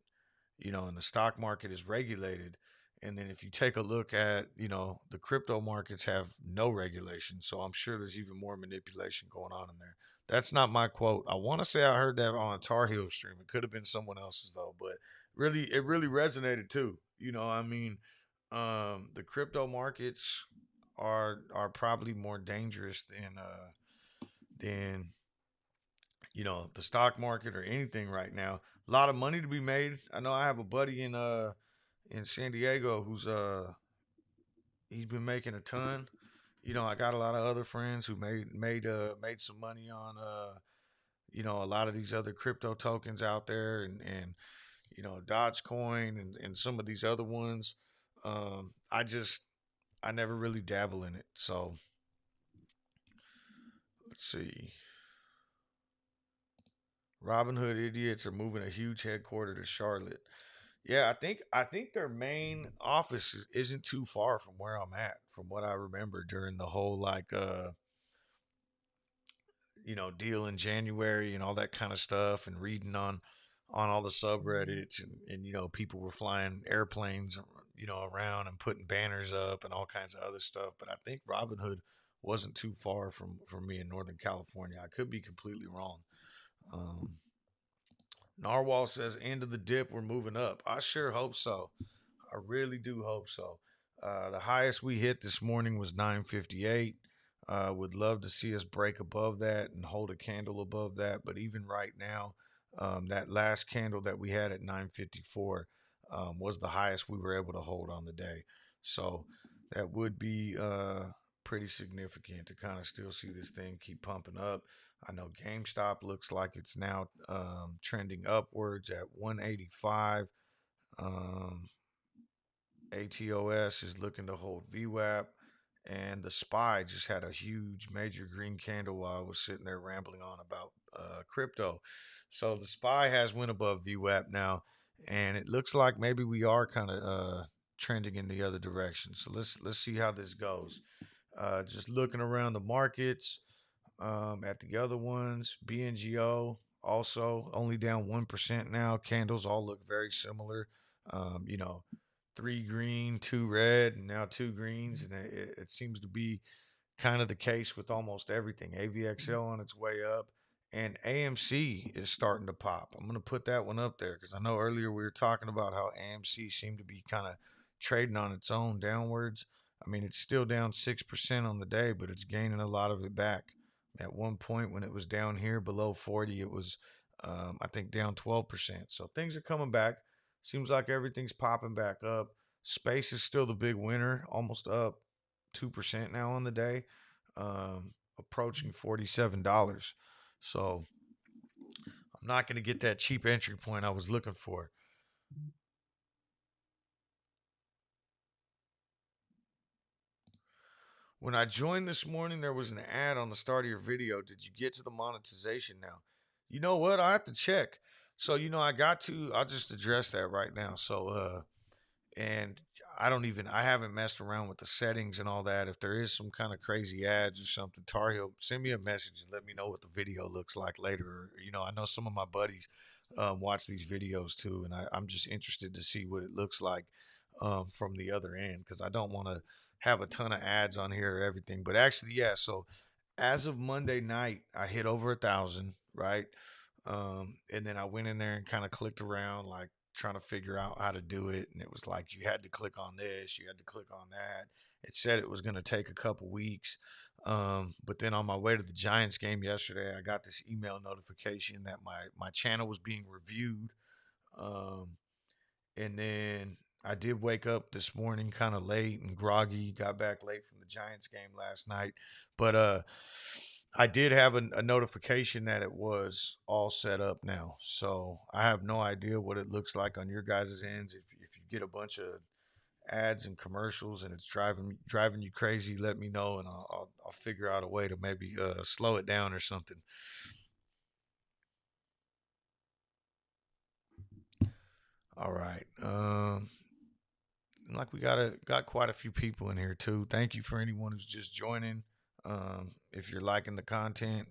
And the stock market is regulated. And then if you take a look at, the crypto markets have no regulation. So I'm sure there's even more manipulation going on in there. That's not my quote. I want to say I heard that on a Tar Heel stream. It could have been someone else's though, but it really resonated too. I mean, the crypto markets are probably more dangerous than the stock market or anything right now. A lot of money to be made. I know I have a buddy in San Diego who's he's been making a ton. I got a lot of other friends who made some money on a lot of these other crypto tokens out there and Dogecoin and some of these other ones. I never really dabble in it. So let's see. Robinhood idiots are moving a huge headquarter to Charlotte. Yeah, I think their main office isn't too far from where I'm at, from what I remember during the whole like deal in January and all that kind of stuff, and reading on all the subreddits, and people were flying airplanes around and putting banners up and all kinds of other stuff. But I think Robinhood wasn't too far from me in Northern California. I could be completely wrong. Um, Narwhal says, "End of the dip, we're moving up." I sure hope so. I really do hope so. The highest we hit this morning was 958. Would love to see us break above that and hold a candle above that. But even right now, that last candle that we had at 954 was the highest we were able to hold on the day. So that would be pretty significant to kind of still see this thing keep pumping up. I know GameStop looks like it's now trending upwards at 185. Um, ATOS is looking to hold VWAP, and the SPY just had a huge major green candle while I was sitting there rambling on about crypto. So the SPY has went above VWAP now, and it looks like maybe we are kind of trending in the other direction. So let's see how this goes. Just looking around the markets, at the other ones, BNGO also only down 1% now. Candles all look very similar. Um, you know, three green, two red, and now two greens, and it seems to be kind of the case with almost everything. AVXL on its way up, and AMC is starting to pop. I'm going to put that one up there because I know earlier we were talking about how AMC seemed to be kind of trading on its own downwards. I mean, it's still down 6% on the day, but it's gaining a lot of it back. At one point, when it was down here below 40, it was, I think, down 12%. So things are coming back. Seems like everything's popping back up. Space is still the big winner, almost up 2% now on the day, approaching $47. So I'm not going to get that cheap entry point I was looking for. When I joined this morning, there was an ad on the start of your video. Did you get to the monetization now? You know what? I have to check. So, I'll just address that right now. And I haven't messed around with the settings and all that. If there is some kind of crazy ads or something, Tar Heel, send me a message and let me know what the video looks like later. I know some of my buddies watch these videos too, and I'm just interested to see what it looks like from the other end because I don't want to have a ton of ads on here or everything. But actually, yeah. So as of Monday night, I hit over 1,000, right? And then I went in there and kind of clicked around, like trying to figure out how to do it. And it was like, you had to click on this, you had to click on that. It said it was going to take a couple weeks. But then on my way to the Giants game yesterday, I got this email notification that my channel was being reviewed. Um, and then I did wake up this morning kind of late and groggy. Got back late from the Giants game last night, but I did have a notification that it was all set up now. So I have no idea what it looks like on your guys' ends. If you get a bunch of ads and commercials and it's driving you crazy, let me know and I'll figure out a way to maybe slow it down or something. All right. Like we got quite a few people in here too. Thank you for anyone who's just joining. If you're liking the content,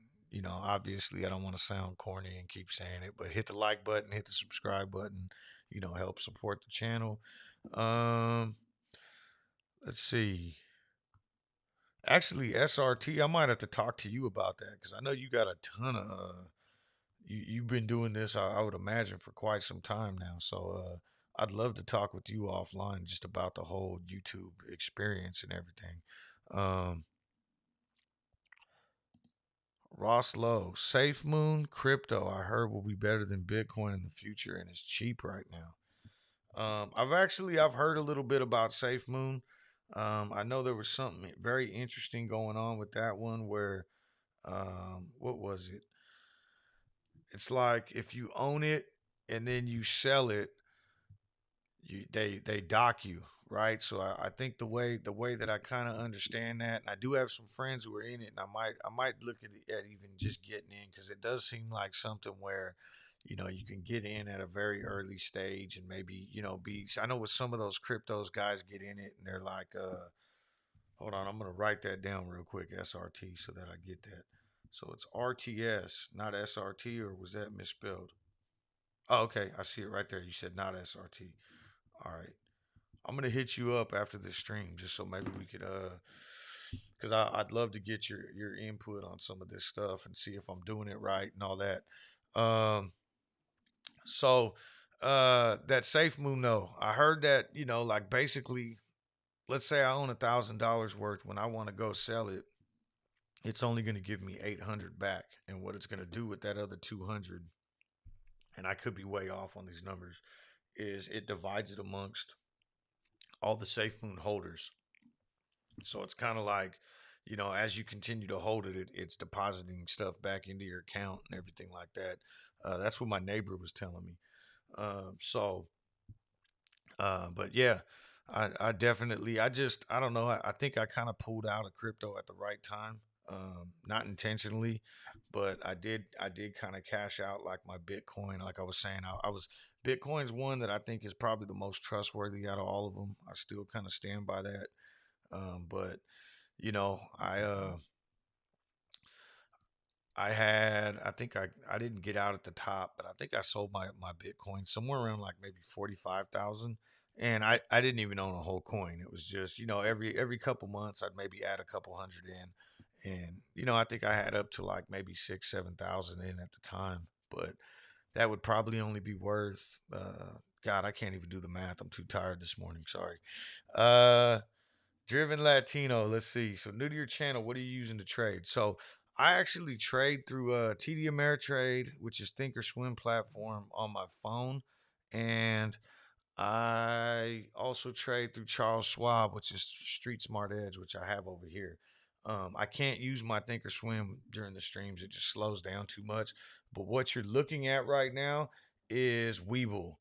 obviously I don't want to sound corny and keep saying it, but hit the like button, hit the subscribe button. Help support the channel. Um, let's see. Actually, SRT, I might have to talk to you about that because I know you got a ton of. You've been doing this, I would imagine, for quite some time now. So I'd love to talk with you offline just about the whole YouTube experience and everything. Um, Ross Lowe, Safe Moon crypto, I heard will be better than Bitcoin in the future, and it's cheap right now. I've heard a little bit about Safe Moon. I know there was something very interesting going on with that one where what was it? It's like if you own it and then you sell it, they dock you, right? So I think the way that I kind of understand that, and I do have some friends who are in it, and I might look at even just getting in because it does seem like something where you can get in at a very early stage and maybe be. I know with some of those cryptos, guys get in it and they're like, hold on, I'm gonna write that down real quick, SRT, so that I get that. So it's RTS, not SRT, or was that misspelled? Oh, okay, I see it right there. You said not SRT. All right. I'm gonna hit you up after this stream just so maybe we could because I'd love to get your input on some of this stuff and see if I'm doing it right and all that. So that Safe Moon, no, I heard that like basically, let's say I own $1,000 worth. When I want to go sell it, it's only going to give me 800 back, and what it's going to do with that other 200, and I could be way off on these numbers, is it divides it amongst all the Safe Moon holders. So it's kind of like, as you continue to hold it, it's depositing stuff back into your account and everything like that. That's what my neighbor was telling me. But yeah, I definitely, I don't know. I think I kind of pulled out of crypto at the right time. Not intentionally, but I did kind of cash out like my Bitcoin. Like I was saying, I was Bitcoin's one that I think is probably the most trustworthy out of all of them. I still kind of stand by that. But you know, I think I didn't get out at the top, but I think I sold my Bitcoin somewhere around like maybe 45,000. And I didn't even own a whole coin. It was just, every couple months I'd maybe add a couple hundred in. And, I think I had up to like maybe 6, 7,000 in at the time. But that would probably only be worth God, I can't even do the math. I'm too tired this morning. Sorry. Uh Driven Latino. Let's see. So new to your channel, what are you using to trade? So I actually trade through TD Ameritrade, which is Thinkorswim platform on my phone, and I also trade through Charles Schwab, which is Street Smart Edge, which I have over here. I can't use my Thinkorswim during the streams; it just slows down too much. But what you're looking at right now is Weeble.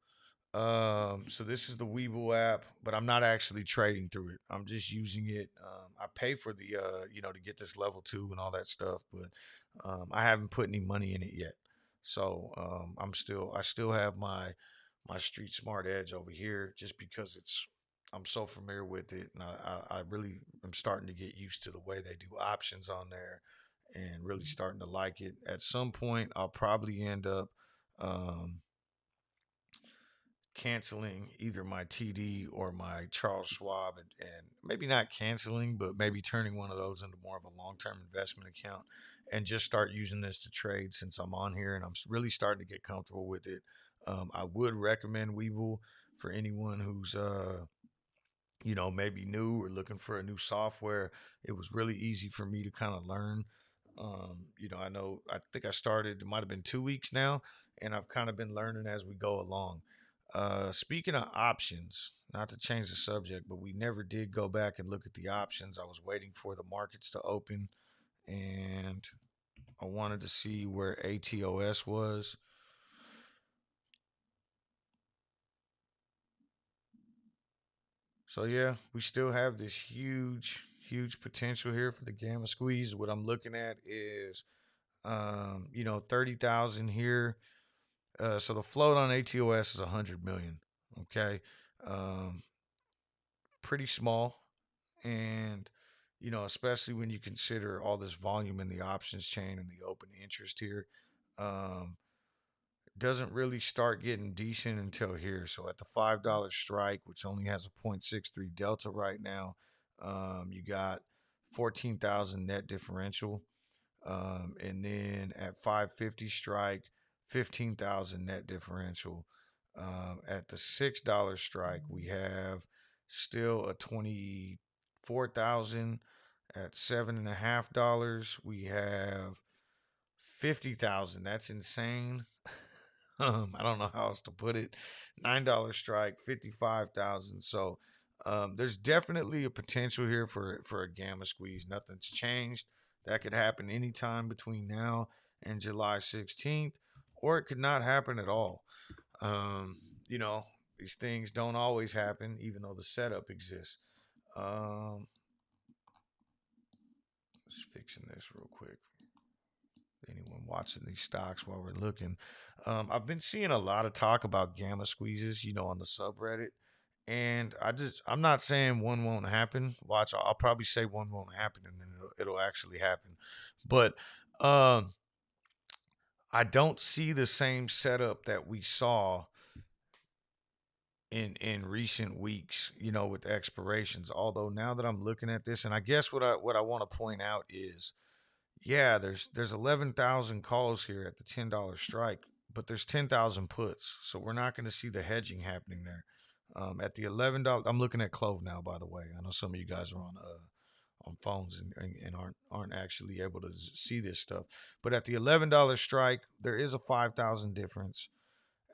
So this is the Weeble app, but I'm not actually trading through it. I'm just using it. I pay for the, to get this level 2 and all that stuff, but I haven't put any money in it yet. So I still have my Street Smart Edge over here, just because I'm so familiar with it, and I really am starting to get used to the way they do options on there, and really starting to like it. At some point, I'll probably end up. Um, Canceling either my TD or my Charles Schwab, and maybe not canceling, but maybe turning one of those into more of a long term investment account and just start using this to trade since I'm on here and I'm really starting to get comfortable with it. I would recommend Weeble for anyone who's maybe new or looking for a new software. It was really easy for me to kind of learn. I think I started, it might have been 2 weeks now, and I've kind of been learning as we go along. Speaking of options, not to change the subject, but we never did go back and look at the options. I was waiting for the markets to open, and I wanted to see where ATOS was. So yeah, we still have this huge potential here for the gamma squeeze. What I'm looking at is 30,000 here. So the float on ATOS is 100 million. Okay. Um, Pretty small. And, especially when you consider all this volume in the options chain and the open interest here, um, doesn't really start getting decent until here. So at the $5 strike, which only has a 0.63 delta right now, you got 14,000 net differential. And then at 550 strike, 15,000 net differential. At the $6 strike, we have still a 24,000. At $7.50, we have 50,000. That's insane. I don't know how else to put it. $9 strike, 55,000. So there's definitely a potential here for a gamma squeeze. Nothing's changed. That could happen anytime between now and July 16th, or it could not happen at all. Um, you know, these things don't always happen, even though the setup exists. Um, just fixing this real quick. Anyone watching these stocks while we're looking. I've been seeing a lot of talk about gamma squeezes, on the subreddit. And I'm not saying one won't happen. Watch, I'll probably say one won't happen and then it'll actually happen. But um, I don't see the same setup that we saw in recent weeks, with expirations. Although now that I'm looking at this, and I guess what I want to point out is, yeah, there's 11,000 calls here at the $10 strike, but there's 10,000 puts, so we're not going to see the hedging happening there. At the $11, I'm looking at Clove now. By the way, I know some of you guys are on phones and aren't actually able to see this stuff. But at the $11 strike, there is a 5,000 difference.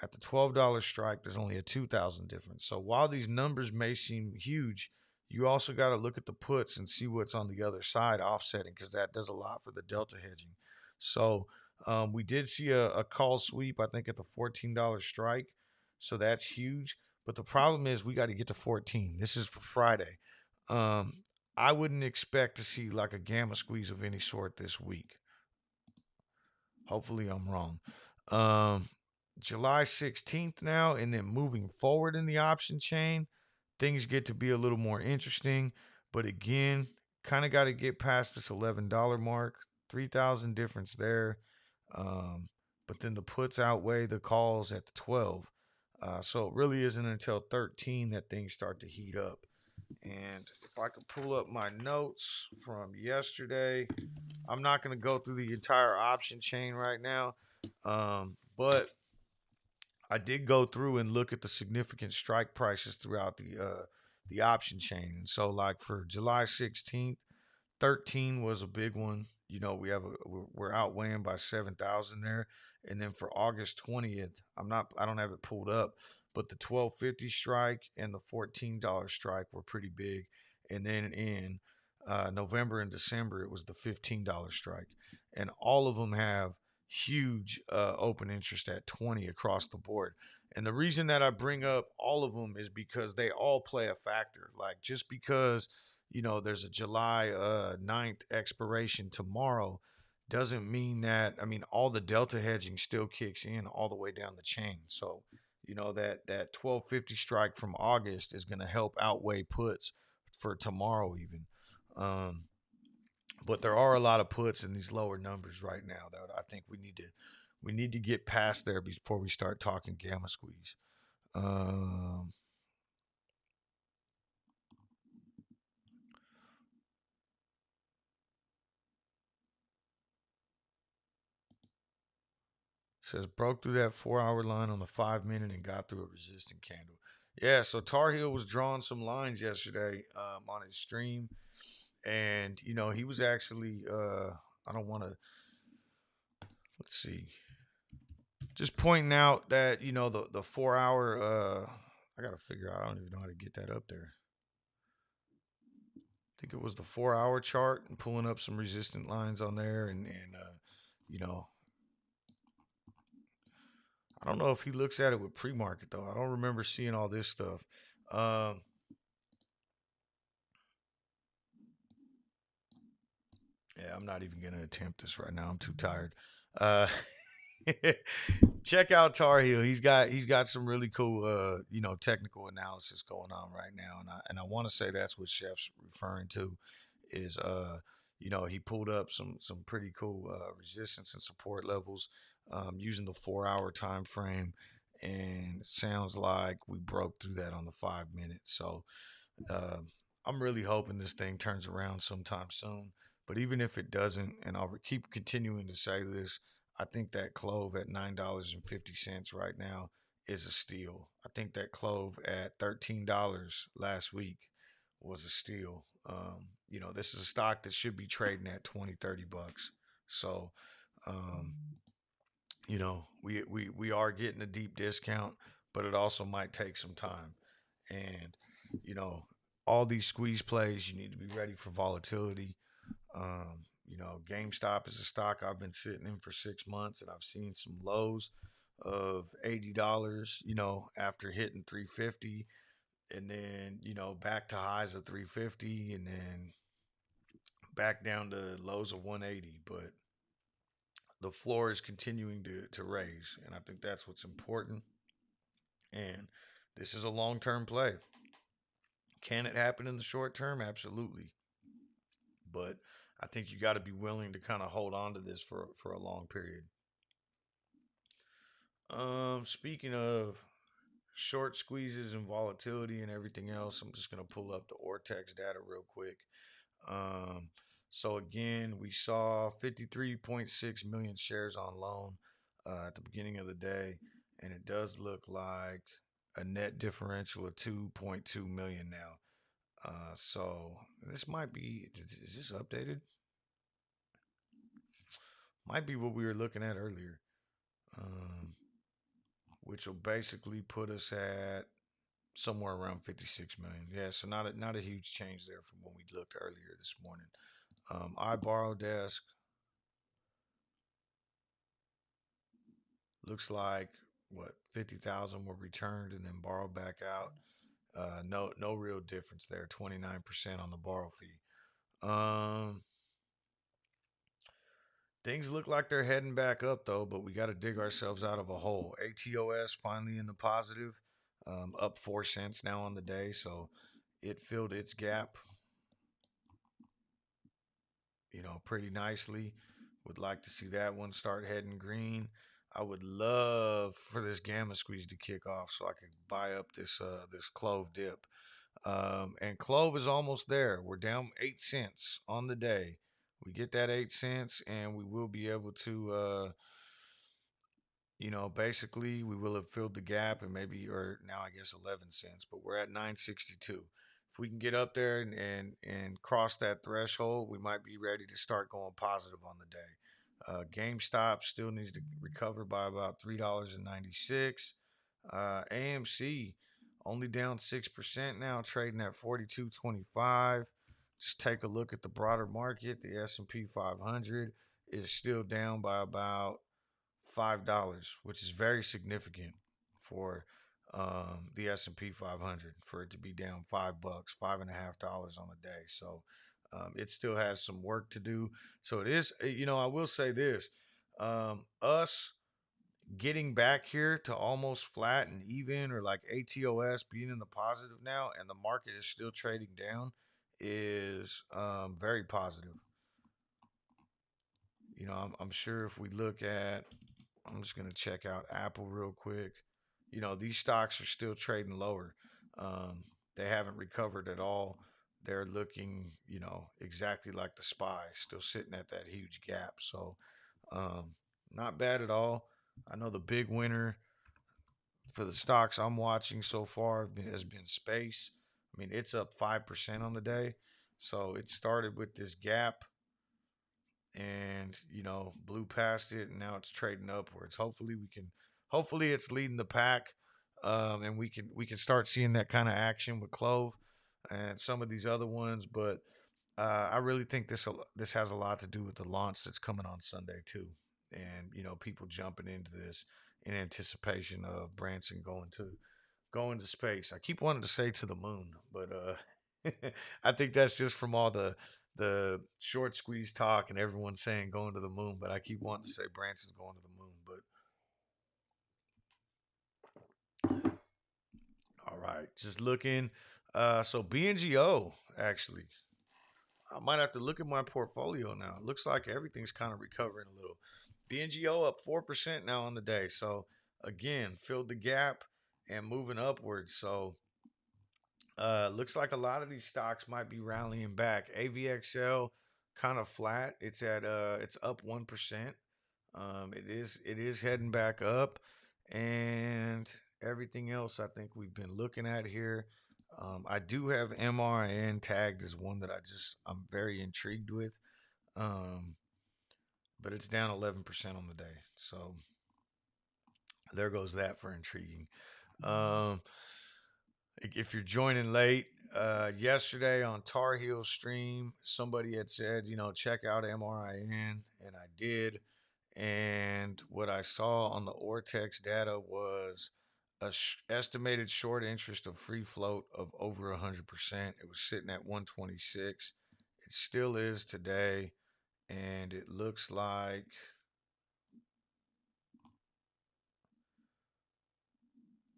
At the $12 strike, there's only a 2,000 difference. So while these numbers may seem huge, you also got to look at the puts and see what's on the other side offsetting, because that does a lot for the delta hedging. So we did see a call sweep, I think, at the $14 strike. So that's huge. But the problem is we got to get to 14. This is for Friday. Um, I wouldn't expect to see like a gamma squeeze of any sort this week. Hopefully, I'm wrong. Um, July 16th now, and then moving forward in the option chain, things get to be a little more interesting. But again, kind of got to get past this $11 mark, 3,000 difference there. Um, but then the puts outweigh the calls at the 12. So it really isn't until 13 that things start to heat up. And if I could pull up my notes from yesterday, I'm not going to go through the entire option chain right now, but I did go through and look at the significant strike prices throughout the option chain. And so, like for July 16th, 13 was a big one. We're outweighing by 7,000 there. And then for August 20th, I don't have it pulled up, but the 1250 strike and the $14 strike were pretty big. And then in November and December, it was the $15 strike. And all of them have huge open interest at 20 across the board. And the reason that I bring up all of them is because they all play a factor. Like, just because there's a July 9th expiration tomorrow doesn't mean that, I mean, all the delta hedging still kicks in all the way down the chain. So, that 1250 strike from August is going to help outweigh puts for tomorrow even. Um, but there are a lot of puts in these lower numbers right now that I think we need to get past there before we start talking gamma squeeze. Um, Says broke through that 4 hour line on the 5 minute and got through a resistant candle. Yeah, so Tar Heel was drawing some lines yesterday on his stream, and he was actually I don't want to, let's see, just pointing out that the 4 hour I gotta figure out, I don't even know how to get that up there. I think it was the 4 hour chart and pulling up some resistant lines on there, and you know I don't know if he looks at it with pre-market though. I don't remember seeing all this stuff. Um, yeah, I'm not even gonna attempt this right now. I'm too tired. Uh, Check out Tar Heel. He's got some really cool technical analysis going on right now, and I want to say that's what Chef's referring to is he pulled up some pretty cool resistance and support levels using the 4 hour time frame, and it sounds like we broke through that on the 5 minute. So uh, I'm really hoping this thing turns around sometime soon. But even if it doesn't, and I'll keep continuing to say this, I think that clove at $9.50 right now is a steal. I think that clove at $13 last week was a steal. This is a stock that should be trading at 20, $30. So, um, we are getting a deep discount, but it also might take some time. And, you know, all these squeeze plays, you need to be ready for volatility. GameStop is a stock I've been sitting in for 6 months, and I've seen some lows of $80, after hitting 350, and then, back to highs of 350, and then back down to lows of 180. But the floor is continuing to raise, and I think that's what's important. And this is a long term play. Can it happen in the short term? Absolutely. But I think you got to be willing to kind of hold on to this for a long period. Speaking of short squeezes and volatility and everything else, I'm just gonna pull up the Ortex data real quick. Um, so again, we saw 53.6 million shares on loan at the beginning of the day, and it does look like a net differential of 2.2 million now. So this might be, is this updated? Might be what we were looking at earlier, um, which will basically put us at somewhere around 56 million. Yeah, so not a huge change there from when we looked earlier this morning. iBorrow desk looks like what 50,000 were returned and then borrowed back out. No real difference there. 29% on the borrow fee. Um, Things look like they're heading back up though, but we got to dig ourselves out of a hole. ATOS finally in the positive, up 4 cents now on the day, so it filled its gap, pretty nicely. Would like to see that one start heading green. I would love for this gamma squeeze to kick off so I could buy up this clove dip. And clove is almost there. We're down 8 cents on the day. We get that 8 cents, and we will be able to basically we will have filled the gap and maybe, or now I guess 11 cents, but we're at 962. If we can get up there and cross that threshold, we might be ready to start going positive on the day. GameStop still needs to recover by about $3.96. AMC only down 6% now, trading at 42.25. Just take a look at the broader market. The S&P 500 is still down by about $5, which is very significant for the S&P 500 for it to be down $5, $5.50 on the day. So it still has some work to do. So it is, I will say this: us getting back here to almost flat and even, or like ATOS being in the positive now, and the market is still trading down, is very positive. I'm sure if we look at, I'm just going to check out Apple real quick. These stocks are still trading lower. Um, they haven't recovered at all. They're looking, exactly like the SPY, still sitting at that huge gap. So, um, not bad at all. I know the big winner for the stocks I'm watching so far has been space. I mean, it's up 5% on the day. So it started with this gap and blew past it, and now it's trading upwards. Hopefully it's leading the pack, and we can start seeing that kind of action with clove and some of these other ones. But I really think this has a lot to do with the launch that's coming on Sunday too, and people jumping into this in anticipation of Branson going to space. I keep wanting to say to the moon, but I think that's just from all the short squeeze talk and everyone saying going to the moon. But I keep wanting to say Branson's going to the moon. But right. Just looking. So BNGO actually, I might have to look at my portfolio now. It looks like everything's kind of recovering a little. BNGO up 4% now on the day. So again, filled the gap and moving upwards. So looks like a lot of these stocks might be rallying back. AVXL kind of flat. It's up 1%. It is heading back up, and everything else I think we've been looking at here. I do have MRIN tagged as one that I'm very intrigued with. Um, but it's down 11% on the day. So there goes that for intriguing. Um, if you're joining late, yesterday on Tar Heel stream, somebody had said, check out MRIN, and I did. And what I saw on the Ortex data was estimated short interest of free float of over 100%. It was sitting at 126. It still is today, and it looks like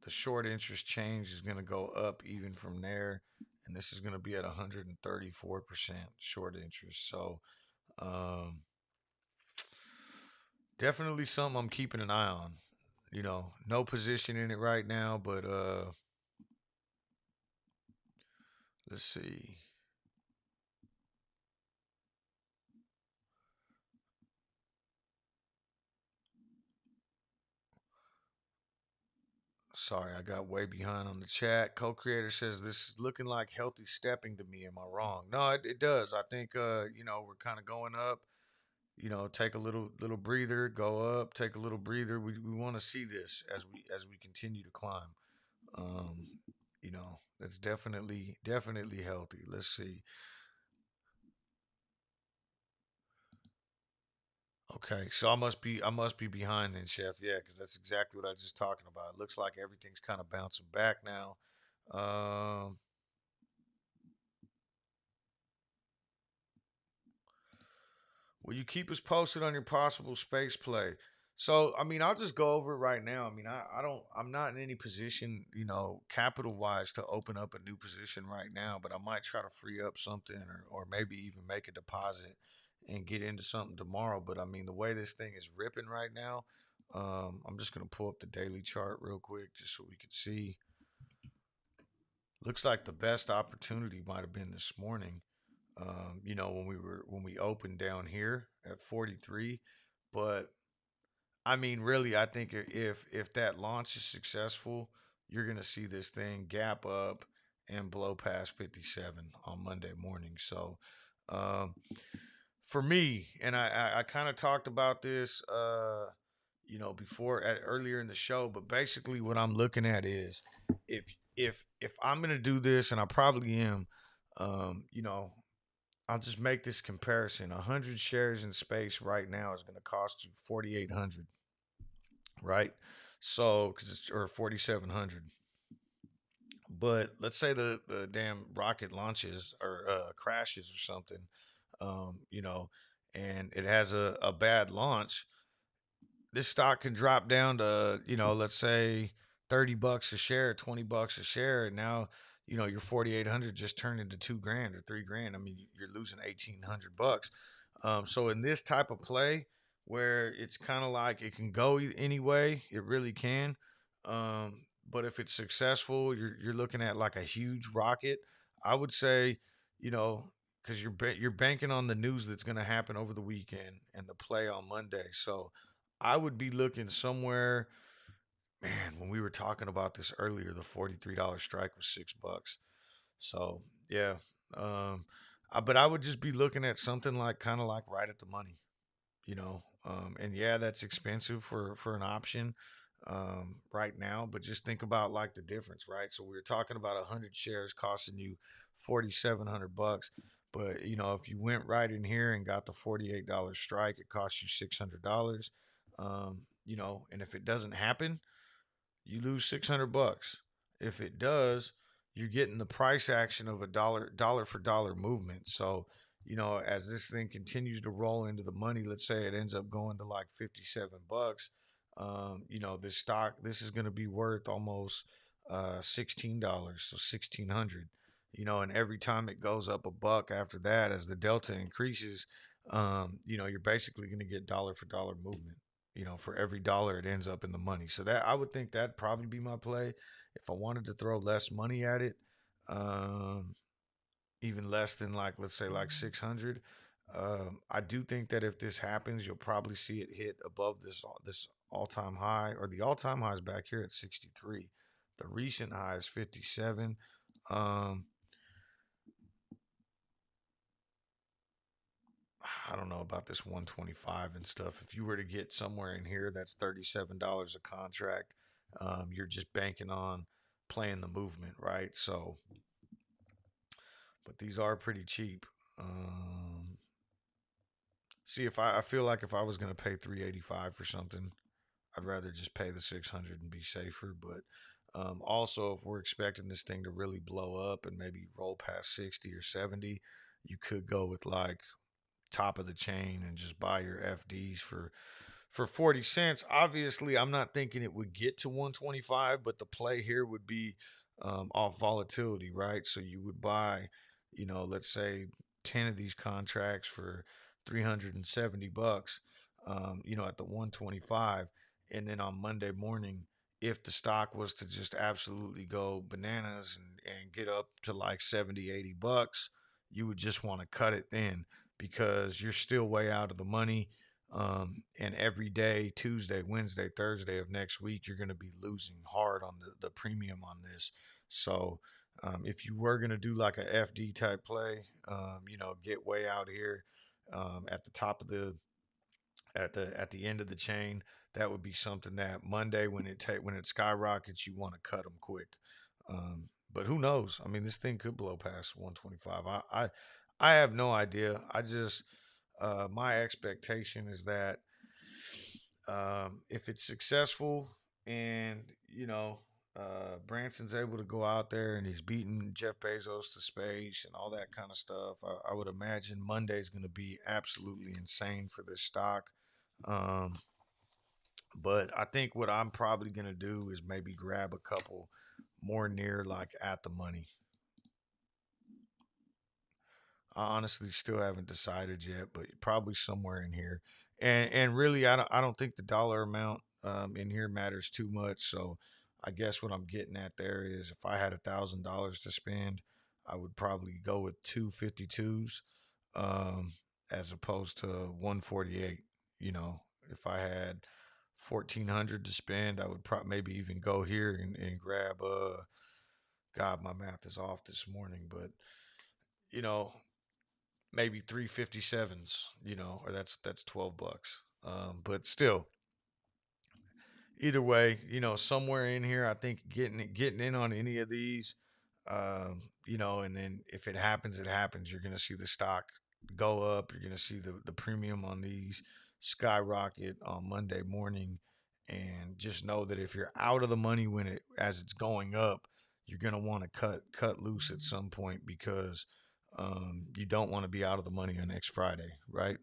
the short interest change is going to go up even from there, and this is going to be at 134% short interest. So definitely something I'm keeping an eye on. No position in it right now, but let's see. Sorry, I got way behind on the chat. Co-creator says this is looking like healthy stepping to me. Am I wrong? No, it does. I think we're kind of going up. Take a little breather, go up, take a little breather. We want to see this as we continue to climb. Um, that's definitely healthy. Let's see. Okay, so I must be behind then, Chef. Yeah, because that's exactly what I was just talking about. It looks like everything's kind of bouncing back now. Um, Will you keep us posted on your possible space play? So, I mean, I'll just go over it right now. I mean, I'm not in any position, capital wise to open up a new position right now, but I might try to free up something or maybe even make a deposit and get into something tomorrow. But I mean, the way this thing is ripping right now, I'm just going to pull up the daily chart real quick just so we can see. Looks like the best opportunity might have been this morning, when we opened down here at 43. But I mean, really, I think if that launch is successful, you're gonna see this thing gap up and blow past 57 on Monday morning. So, um, for me, and I kind of talked about this, before earlier in the show, but basically what I'm looking at is if if I'm gonna do this, and I probably am, um, you know, I'll just make this comparison. 100 shares in space right now is going to cost you 4,800, right? So, because it's or 4,700. But let's say the damn rocket launches or crashes or something, and it has a bad launch. This stock can drop down to, let's say $30 a share, $20 a share, and now, your 4,800 just turned into 2 grand or 3 grand. I mean, you're losing 1,800 bucks. So in this type of play, where it's kind of like it can go any way, it really can. But if it's successful, you're looking at like a huge rocket. I would say, you know, because you're banking on the news that's going to happen over the weekend and the play on Monday. So I would be looking somewhere, man, when we were talking about this earlier, the $43 strike was $6. So yeah. But I would just be looking at something like kind of like right at the money, and yeah, that's expensive for an option right now, but just think about like the difference, right? So we were talking about 100 shares costing you 4,700 bucks, but if you went right in here and got the $48 strike, it costs you $600. And if it doesn't happen, you lose 600 bucks. If it does, you're getting the price action of a dollar for dollar movement. So, as this thing continues to roll into the money, let's say it ends up going to like 57 bucks. This stock, this is going to be worth almost $16, so 1600. And every time it goes up a buck after that, as the delta increases, you're basically going to get dollar for dollar movement. For every dollar it ends up in the money. So that I would think that'd probably be my play if I wanted to throw less money at it. Um, Even less than, like, let's say like 600. I do think that if this happens, you'll probably see it hit above this all time high, or the all time high is back here at 63. The recent high is 57. Um, I don't know about this 125 and stuff. If you were to get somewhere in here, that's $37 a contract. You're just banking on playing the movement, right? So, but these are pretty cheap. See, if I feel like if I was gonna pay 385 for something, I'd rather just pay the 600 and be safer. But also, if we're expecting this thing to really blow up and maybe roll past 60 or 70, you could go with like top of the chain and just buy your FDs for 40 cents. Obviously, I'm not thinking it would get to 125, but the play here would be off volatility, right? So you would buy, let's say 10 of these contracts for 370 bucks, at the 125. And then on Monday morning, if the stock was to just absolutely go bananas and get up to like 70, 80 bucks, you would just want to cut it then, because you're still way out of the money. And every day, Tuesday, Wednesday, Thursday of next week, you're going to be losing hard on the premium on this. So, if you were going to do like a FD type play, get way out here at the top of the end of the chain, that would be something that Monday, when it skyrockets, you want to cut them quick. But who knows? I mean, this thing could blow past 125. I have no idea. I just my expectation is that if it's successful and Branson's able to go out there and he's beating Jeff Bezos to space and all that kind of stuff, I would imagine Monday's going to be absolutely insane for this stock. Um, but I think what I'm probably going to do is maybe grab a couple more near like at the money. I honestly still haven't decided yet, but probably somewhere in here. And really, I don't think the dollar amount in here matters too much. So I guess what I'm getting at there is, if I had $1,000 to spend, I would probably go with 252s, um, as opposed to 148. If I had 1,400 to spend, I would probably maybe even go here and grab God, my math is off this morning, but you know maybe 357s, or that's 12 bucks. But still, either way, somewhere in here, I think getting in on any of these, and then if it happens, it happens. You're gonna see the stock go up. You're gonna see the premium on these skyrocket on Monday morning, and just know that if you're out of the money as it's going up, you're gonna want to cut loose at some point, because you don't want to be out of the money on next Friday, right?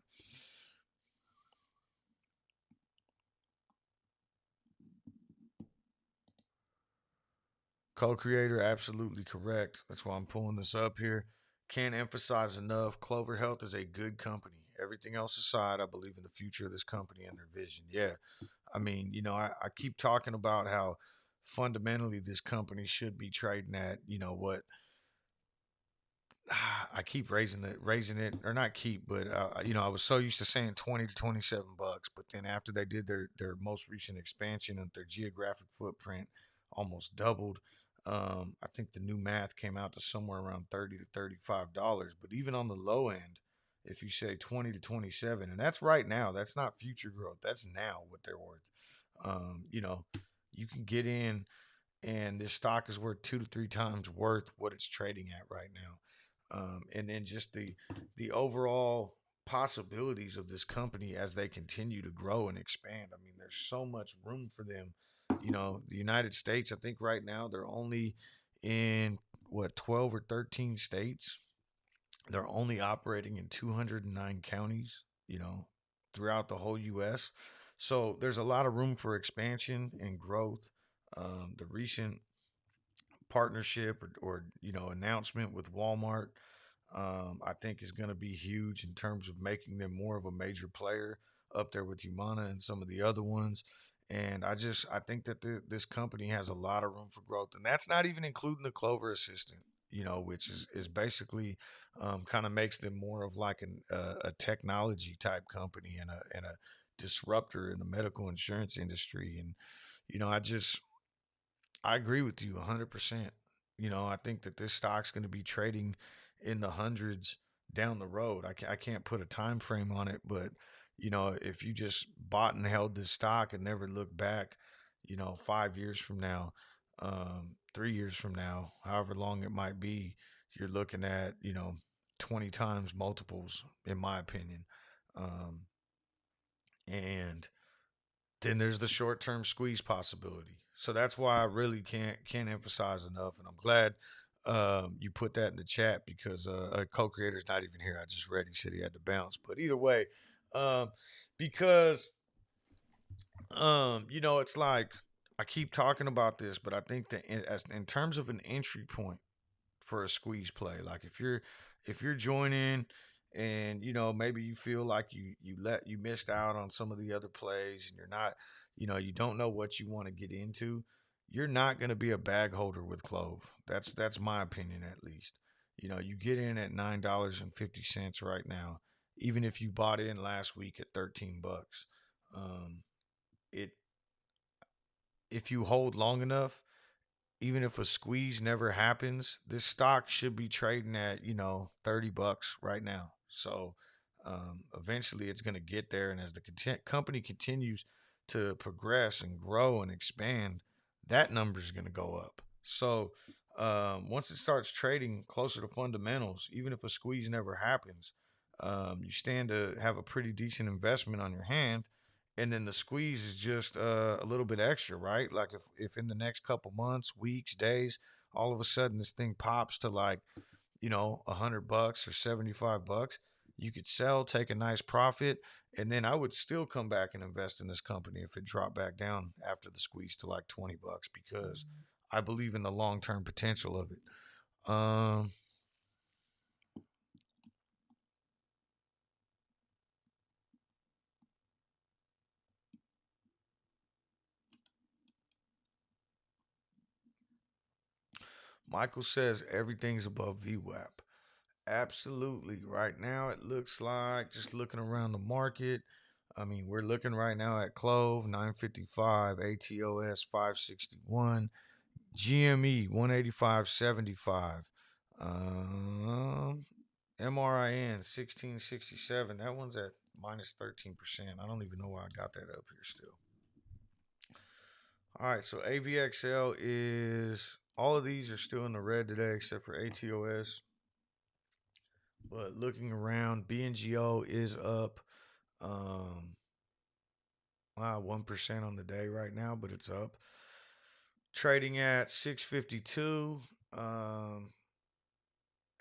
Co-creator, absolutely correct. That's why I'm pulling this up here. Can't emphasize enough. Clover Health is a good company. Everything else aside, I believe in the future of this company and their vision. Yeah, I mean, I keep talking about how fundamentally this company should be trading at, what I keep raising it, or not keep, but I was so used to saying 20 to 27 bucks, but then after they did their most recent expansion of their geographic footprint, almost doubled. I think the new math came out to somewhere around 30 to $35. But even on the low end, if you say 20 to 27, and that's right now, that's not future growth, that's now what they're worth. You can get in, and this stock is worth 2 to 3 times worth what it's trading at right now. And then just the overall possibilities of this company as they continue to grow and expand. I mean, there's so much room for them. The United States, I think right now they're only in what, 12 or 13 states. They're only operating in 209 counties, throughout the whole US. So there's a lot of room for expansion and growth. The recent partnership or announcement with Walmart, I think is going to be huge in terms of making them more of a major player up there with Humana and some of the other ones. And I think that this company has a lot of room for growth, and that's not even including the Clover Assistant, which is basically kind of makes them more of like a technology type company and a disruptor in the medical insurance industry. And I just I agree with you 100%. I think that this stock's going to be trading in the hundreds down the road. I can't put a time frame on it, but if you just bought and held this stock and never looked back, 5 years from now, 3 years from now, however long it might be, you're looking at 20 times multiples, in my opinion. Um, and then there's the short term squeeze possibility. So that's why I really can't emphasize enough. And I'm glad you put that in the chat because a co-creator's not even here. I just read he said he had to bounce. But either way, um, because it's like I keep talking about this, but I think that in terms of an entry point for a squeeze play. Like if you're joining and maybe you feel like you missed out on some of the other plays and you're not you don't know what you want to get into, you're not going to be a bag holder with Clove. That's my opinion at least. You get in at $9.50 right now, even if you bought in last week at $13. It If you hold long enough, even if a squeeze never happens, this stock should be trading at, $30 right now. So eventually it's going to get there. And as the company continues to progress and grow and expand, that number is going to go up. So once it starts trading closer to fundamentals, even if a squeeze never happens, you stand to have a pretty decent investment on your hand. And then the squeeze is just a little bit extra, right? Like if in the next couple months, weeks, days, all of a sudden this thing pops to like $100 or $75, you could sell, take a nice profit, and then I would still come back and invest in this company if it dropped back down after the squeeze to like $20 because I believe in the long term potential of it. Michael says everything's above VWAP. Absolutely. Right now, it looks like just looking around the market. I mean, we're looking right now at CLOV 955, ATOS 561, GME 185.75, um, MRIN 1667. That one's at minus 13%. I don't even know why I got that up here still. All right, so AVXL is all of these are still in the red today except for ATOS. But looking around, BNGO is up 1% on the day right now, but it's up. Trading at 652.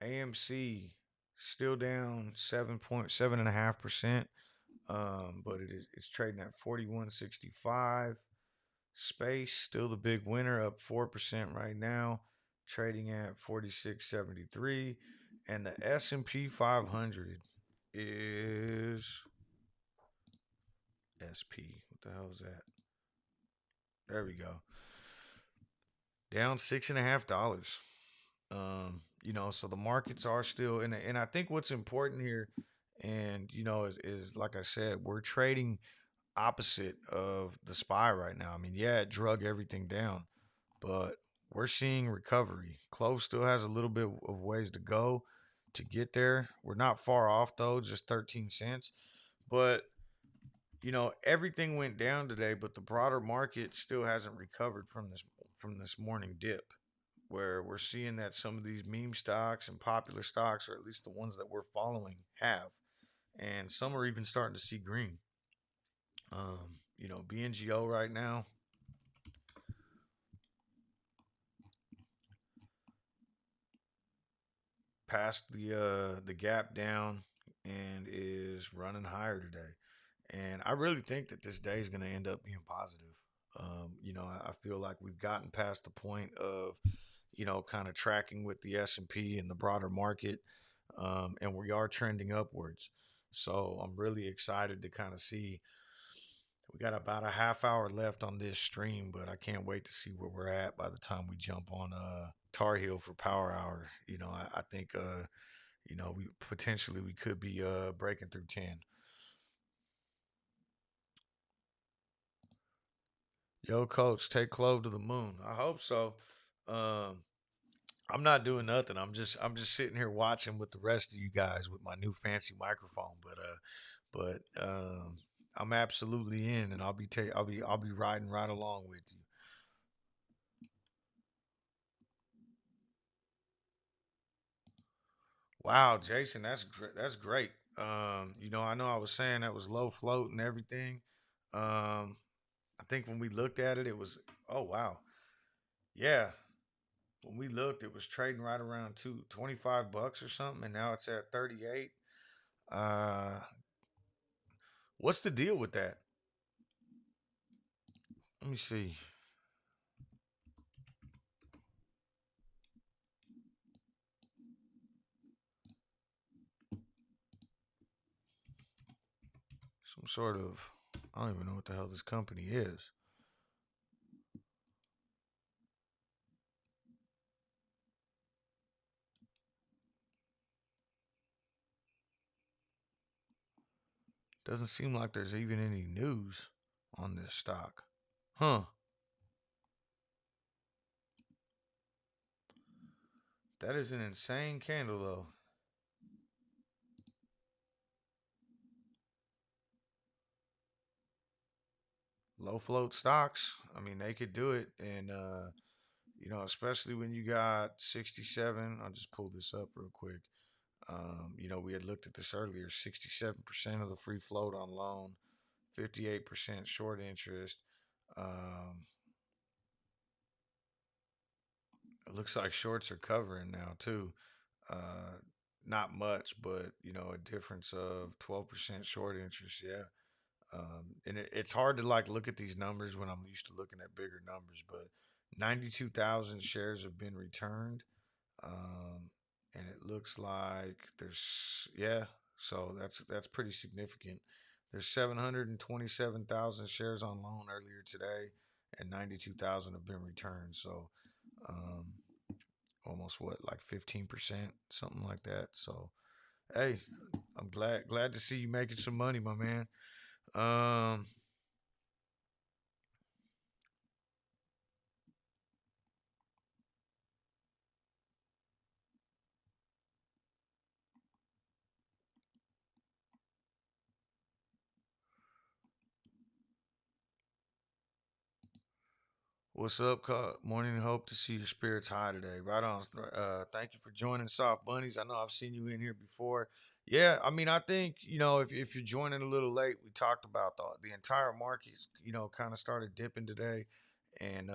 AMC still down 7.7.5%. But it's trading at 41.65. Space still the big winner, up 4% right now, trading at 46.73. And the S&P 500 is SP. What the hell is that? There we go. Down $6.50. So the markets are still and I think what's important here, and is like I said, we're trading opposite of the SPY right now. I mean, yeah, it drug everything down, but we're seeing recovery. Clove still has a little bit of ways to go to get there. We're not far off though, just 13 cents. But everything went down today, but the broader market still hasn't recovered from this morning dip, where we're seeing that some of these meme stocks and popular stocks, or at least the ones that we're following, have, and some are even starting to see green. BNGO right now passed the gap down and is running higher today. And I really think that this day is going to end up being positive. I feel like we've gotten past the point of, kind of tracking with the S&P and the broader market, and we are trending upwards. So I'm really excited to kind of see. We got about a half hour left on this stream, but I can't wait to see where we're at by the time we jump on Tar Heel for Power Hour. I think we potentially we could be breaking through 10. Yo, coach, take Clove to the moon. I hope so. Um, I'm not doing nothing. I'm just sitting here watching with the rest of you guys with my new fancy microphone. But I'm absolutely in, and I'll be riding right along with you. Wow, Jason, that's great. I know I was saying that was low float and everything. I think when we looked at it, it was, oh wow, yeah. When we looked, it was trading right around 25 bucks or something, and now it's at 38. Uh, what's the deal with that? Let me see. Some sort of, I don't even know what the hell this company is. Doesn't seem like there's even any news on this stock. Huh. That is an insane candle though. Low float stocks. I mean, they could do it, and especially when you got 67. I'll just pull this up real quick. We had looked at this earlier. 67% of the free float on loan, 58% short interest. Um, it looks like shorts are covering now too. Uh, Not much, but a difference of 12% short interest. Yeah. And it's hard to like look at these numbers when I'm used to looking at bigger numbers, but 92,000 shares have been returned. Um, and it looks like there's, yeah, so that's pretty significant. There's 727,000 shares on loan earlier today, and 92,000 have been returned. So, um, almost what, like 15%, something like that. So, hey, I'm glad to see you making some money, my man. Um, What's up? Morning. Hope to see your spirits high today. Right on. Thank you for joining Soft Bunnies. I know I've seen you in here before. Yeah, I mean, I think if you're joining a little late, we talked about the entire markets. Kind of started dipping today, and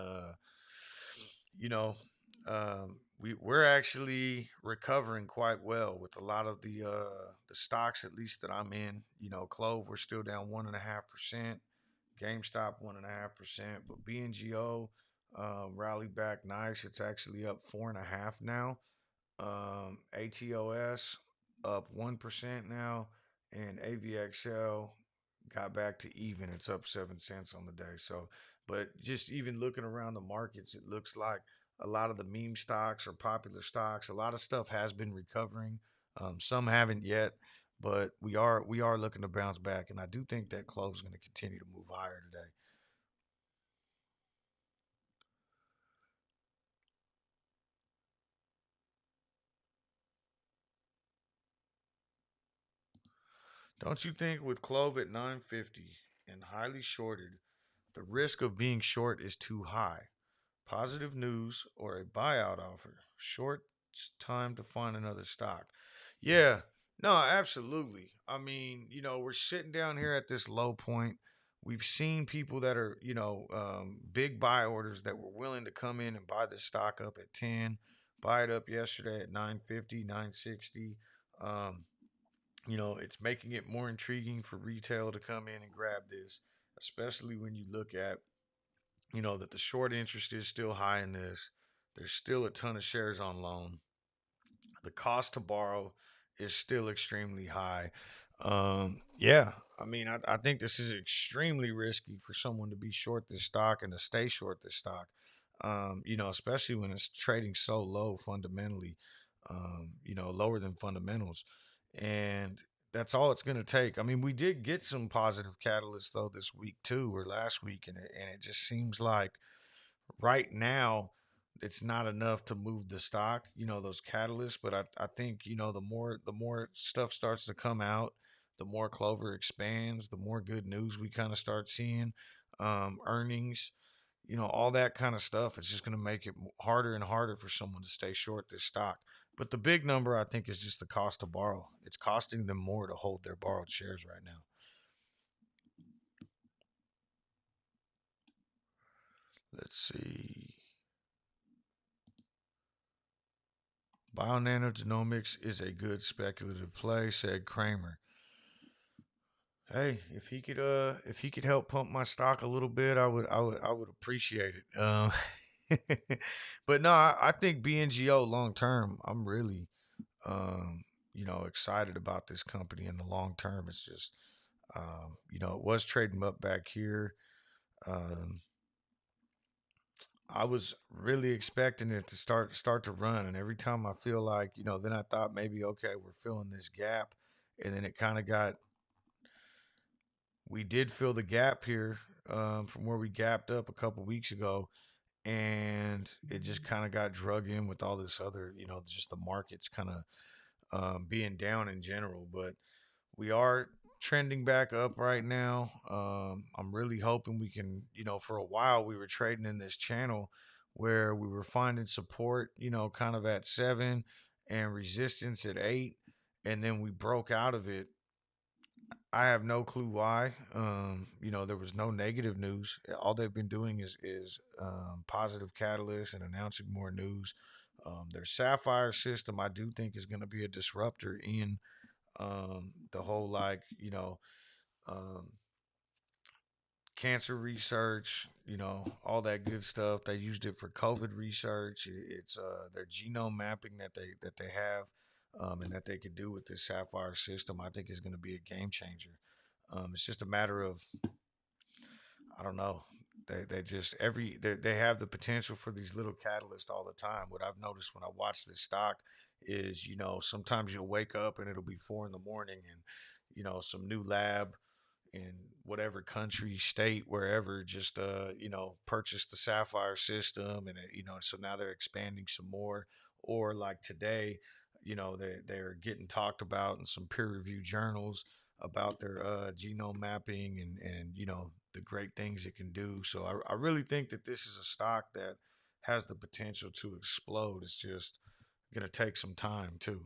you know, we're actually recovering quite well with a lot of the stocks, at least that I'm in. Clove, we're still down 1.5%. GameStop 1.5%, but BNGO rallied back nice. It's actually up 4.5 now. ATOS up 1% now, and AVXL got back to even. It's up 7 cents on the day. So, but just even looking around the markets, it looks like a lot of the meme stocks or popular stocks. A lot of stuff has been recovering. Some haven't yet, but we are looking to bounce back, and I do think that Clove's going to continue to move higher today. Don't you think with Clove at 950 and highly shorted, the risk of being short is too high? Positive news or a buyout offer. Short time to find another stock. Yeah, no, absolutely. I mean, we're sitting down here at this low point. We've seen people that are, big buy orders that were willing to come in and buy the stock up at 10, buy it up yesterday at 950, 960. Um, it's making it more intriguing for retail to come in and grab this, especially when you look at, that the short interest is still high in this. There's still a ton of shares on loan. The cost to borrow is still extremely high. Yeah, I mean, I think this is extremely risky for someone to be short this stock and to stay short this stock. Especially when it's trading so low fundamentally, lower than fundamentals. And that's all it's going to take. I mean, we did get some positive catalysts though this week too, or last week, and it just seems like right now it's not enough to move the stock, those catalysts. But I think, the more stuff starts to come out, the more Clover expands, the more good news we kind of start seeing, earnings, all that kind of stuff. It's just going to make it harder and harder for someone to stay short this stock. But the big number, I think, is just the cost to borrow. It's costing them more to hold their borrowed shares right now. Let's see. Bionanogenomics is a good speculative play, said Kramer. Hey, if he could help pump my stock a little bit, I would appreciate it. But no, I think BNGO long term. I'm really, um, excited about this company in the long term. It's just, it was trading up back here. Um, I was really expecting it to start to run, and every time I feel like, then I thought maybe okay, we're filling this gap, and then it kind of got. We did fill the gap here, from where we gapped up a couple weeks ago, and it just kind of got drug in with all this other, just the markets kind of, being down in general. But we are trending back up right now. I'm really hoping we can, for a while we were trading in this channel where we were finding support, kind of at 7 and resistance at 8, and then we broke out of it. I have no clue why. There was no negative news. All they've been doing is positive catalysts and announcing more news. Their Sapphire system, I do think, is going to be a disruptor in, the whole, like, um, cancer research, all that good stuff. They used it for COVID research. It's their genome mapping that they have, and that they could do with this Sapphire system. I think is going to be a game changer. It's just a matter of, I don't know. They just they have the potential for these little catalysts all the time. What I've noticed when I watch this stock is, sometimes you'll wake up and it'll be 4 in the morning, and some new lab in whatever country, state, wherever, just purchased the Sapphire system, and so now they're expanding some more. Or like today, they're getting talked about in some peer reviewed journals about their genome mapping, and the great things it can do. So I really think that this is a stock that has the potential to explode. It's just gonna take some time too.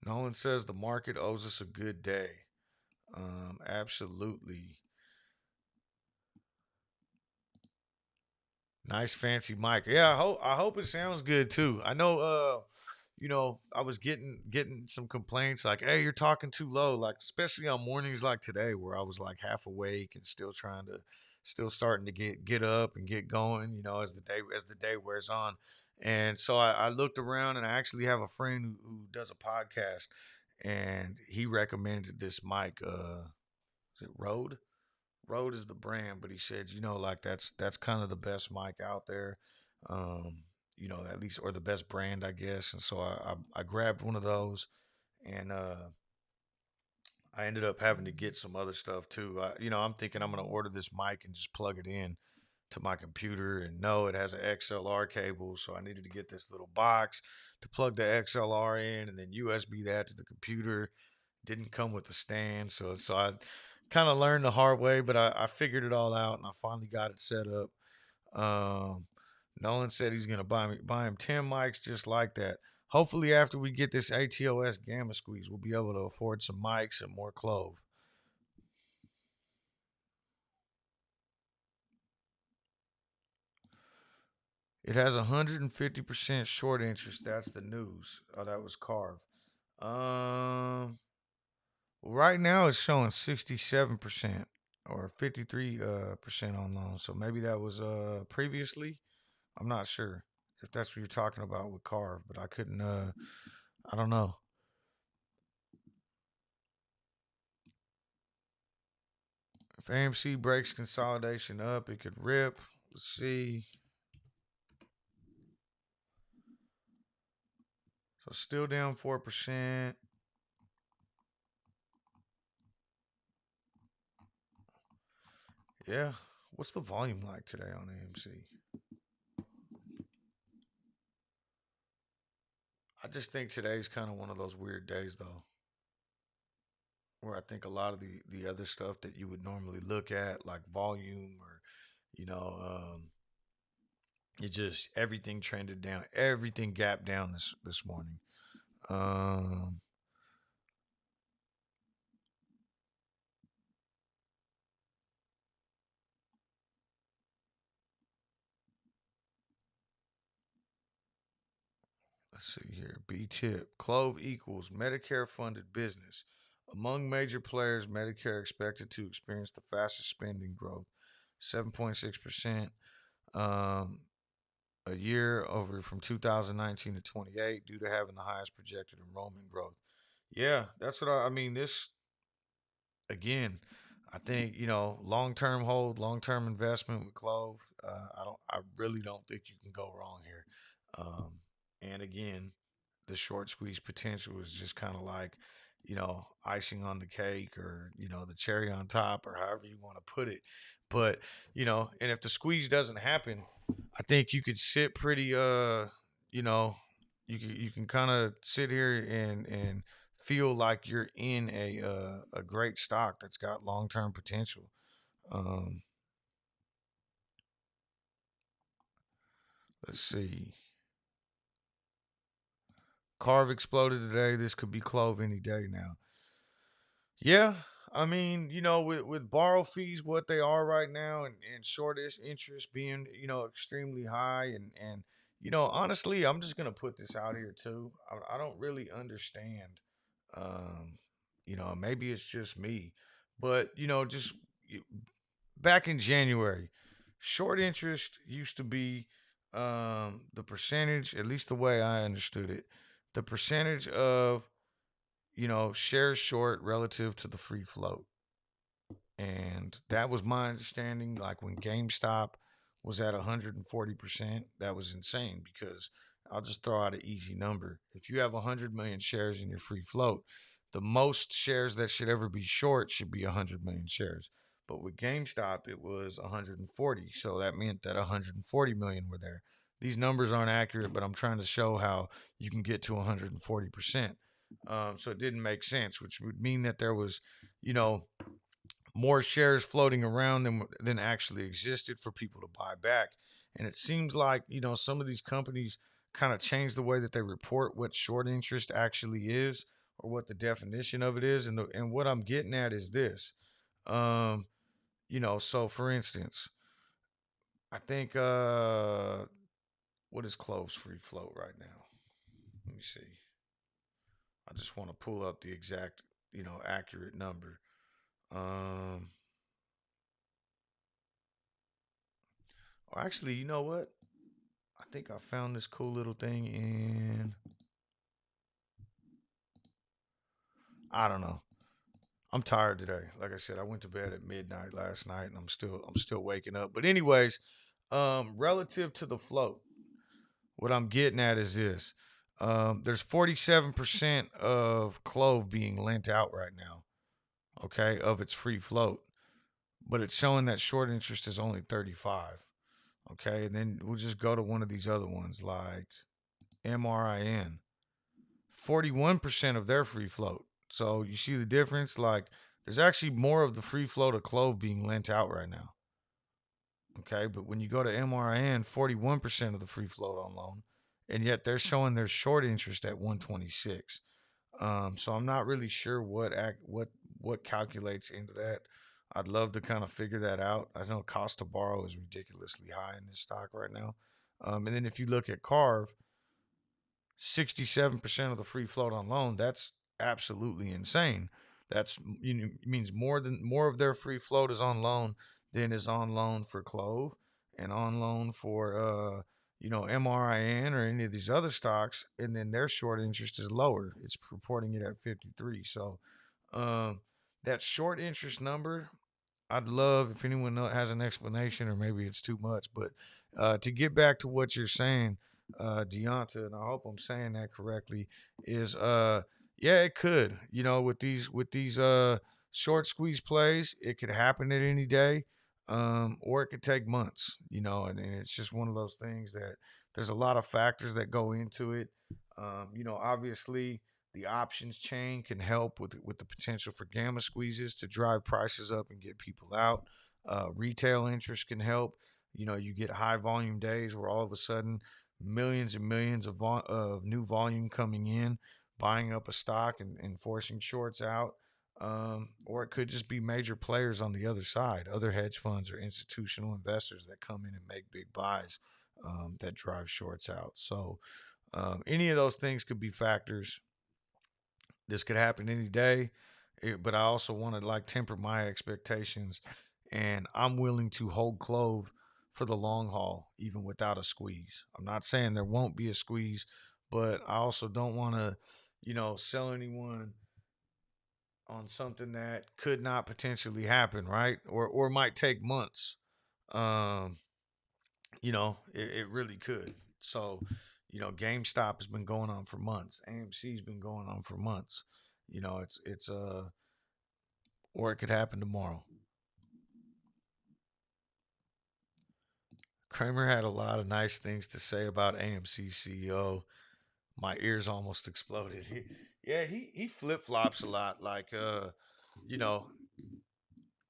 Nolan says the market owes us a good day. Absolutely. Nice fancy mic. Yeah, I hope it sounds good too. I know, I was getting some complaints like, "Hey, you're talking too low," like especially on mornings like today where I was like half awake and still starting to get up and get going, as the day wears on. And so I looked around, and I actually have a friend who does a podcast, and he recommended this mic. Is it Rode? Rode is the brand, but he said, like that's kind of the best mic out there, at least, or the best brand, I guess. And so I grabbed one of those, and I ended up having to get some other stuff too. I'm thinking I'm gonna order this mic and just plug it in to my computer, and no, it has an XLR cable, so I needed to get this little box to plug the XLR in, and then USB that to the computer. Didn't come with the stand, so I kind of learned the hard way, but I figured it all out, and I finally got it set up. Um, Nolan said he's gonna buy him 10 mics just like that. Hopefully, after we get this ATOS gamma squeeze, we'll be able to afford some mics and more clove. It has 150% short interest. That's the news. Oh, that was Carve. Um, Right now it's showing 67% or 53 percent on loans. So maybe that was previously. I'm not sure if that's what you're talking about with Carve, but I couldn't I don't know. If AMC breaks consolidation up, it could rip. Let's see. So still down 4%. Yeah. What's the volume like today on AMC? I just think today's kind of one of those weird days though, where I think a lot of the other stuff that you would normally look at, like volume or you know, it just everything trended down, everything gapped down this morning. Um, let's see here. B tip. CLOV equals Medicare funded business. Among major players, Medicare expected to experience the fastest spending growth, 7.6%. Um, a year over from 2019 to 28 due to having the highest projected enrollment growth. Yeah, that's what I mean. This again, I think long term hold, long term investment with Clove. I really don't think you can go wrong here. Um, and again, the short squeeze potential is just kind of like icing on the cake or the cherry on top or however you want to put it. But and if the squeeze doesn't happen, I think you could sit pretty you know you can kind of sit here and feel like you're in a great stock that's got long term potential. Um, let's see. Carve exploded today. This could be Clove any day now. Yeah, I mean, with borrow fees what they are right now, and shortish interest being extremely high, and honestly, I'm just gonna put this out here too. I don't really understand. Um, maybe it's just me, but just back in January, short interest used to be the percentage, at least the way I understood it, the percentage of shares short relative to the free float. And that was my understanding. Like when GameStop was at 140%, that was insane because I'll just throw out an easy number. If you have 100 million shares in your free float, the most shares that should ever be short should be 100 million shares. But with GameStop, it was 140. So that meant that 140 million were there. These numbers aren't accurate, but I'm trying to show how you can get to 140%. So it didn't make sense, which would mean that there was, you know, more shares floating around than actually existed for people to buy back. And it seems like, some of these companies kind of change the way that they report what short interest actually is or what the definition of it is. And what I'm getting at is this. Um, so for instance, I think what is close free float right now? Let me see. I just want to pull up the exact, accurate number. Um, actually, you know what? I think I found this cool little thing in I don't know. I'm tired today. Like I said, I went to bed at midnight last night and I'm still waking up. But anyways, relative to the float, what I'm getting at is this. There's 47% of Clove being lent out right now, okay, of its free float. But it's showing that short interest is only 35. Okay, and then we'll just go to one of these other ones like MRIN. 41% of their free float. So you see the difference? Like there's actually more of the free float of Clove being lent out right now. Okay. But when you go to MRIN, 41% of the free float on loan. And yet they're showing their short interest at 126. So I'm not really sure what calculates into that. I'd love to kind of figure that out. I know cost to borrow is ridiculously high in this stock right now. And then if you look at Carve, 67% of the free float on loan, that's absolutely insane. That's means more of their free float is on loan than is on loan for Clove and on loan for MRIN or any of these other stocks, and then their short interest is lower. It's reporting it at 53. So um, that short interest number, I'd love if anyone has an explanation, or maybe it's too much. But to get back to what you're saying, Deonta, and I hope I'm saying that correctly, is yeah, it could. With these short squeeze plays, it could happen at any day, or it could take months. And it's just one of those things that there's a lot of factors that go into it. Obviously the options chain can help with the potential for gamma squeezes to drive prices up and get people out. Retail interest can help. You get high volume days where all of a sudden millions and millions of new volume coming in, buying up a stock and forcing shorts out. Or it could just be major players on the other side, other hedge funds or institutional investors that come in and make big buys that drive shorts out. So any of those things could be factors. This could happen any day, but I also want to like temper my expectations, and I'm willing to hold Clove for the long haul, even without a squeeze. I'm not saying there won't be a squeeze, but I also don't want to, sell anyone on something that could not potentially happen, right? Or might take months. Um, it really could. So, GameStop has been going on for months. AMC's been going on for months. It's or it could happen tomorrow. Kramer had a lot of nice things to say about AMC CEO. My ears almost exploded. He flip flops a lot. Like you know,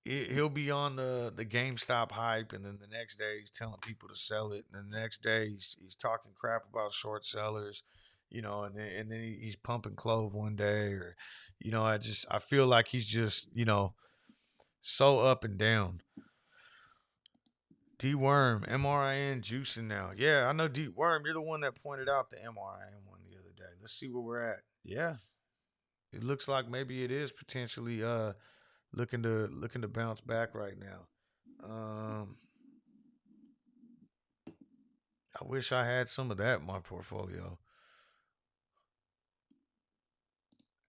he'll be on the GameStop hype, and then the next day he's telling people to sell it, and then the next day he's talking crap about short sellers, and then he's pumping Clove one day, or I feel like he's just so up and down. D Worm, MRIN juicing now. Yeah, I know D Worm. You're the one that pointed out the MRIN one the other day. Let's see where we're at. Yeah, it looks like maybe it is potentially looking to bounce back right now. Um, I wish I had some of that in my portfolio.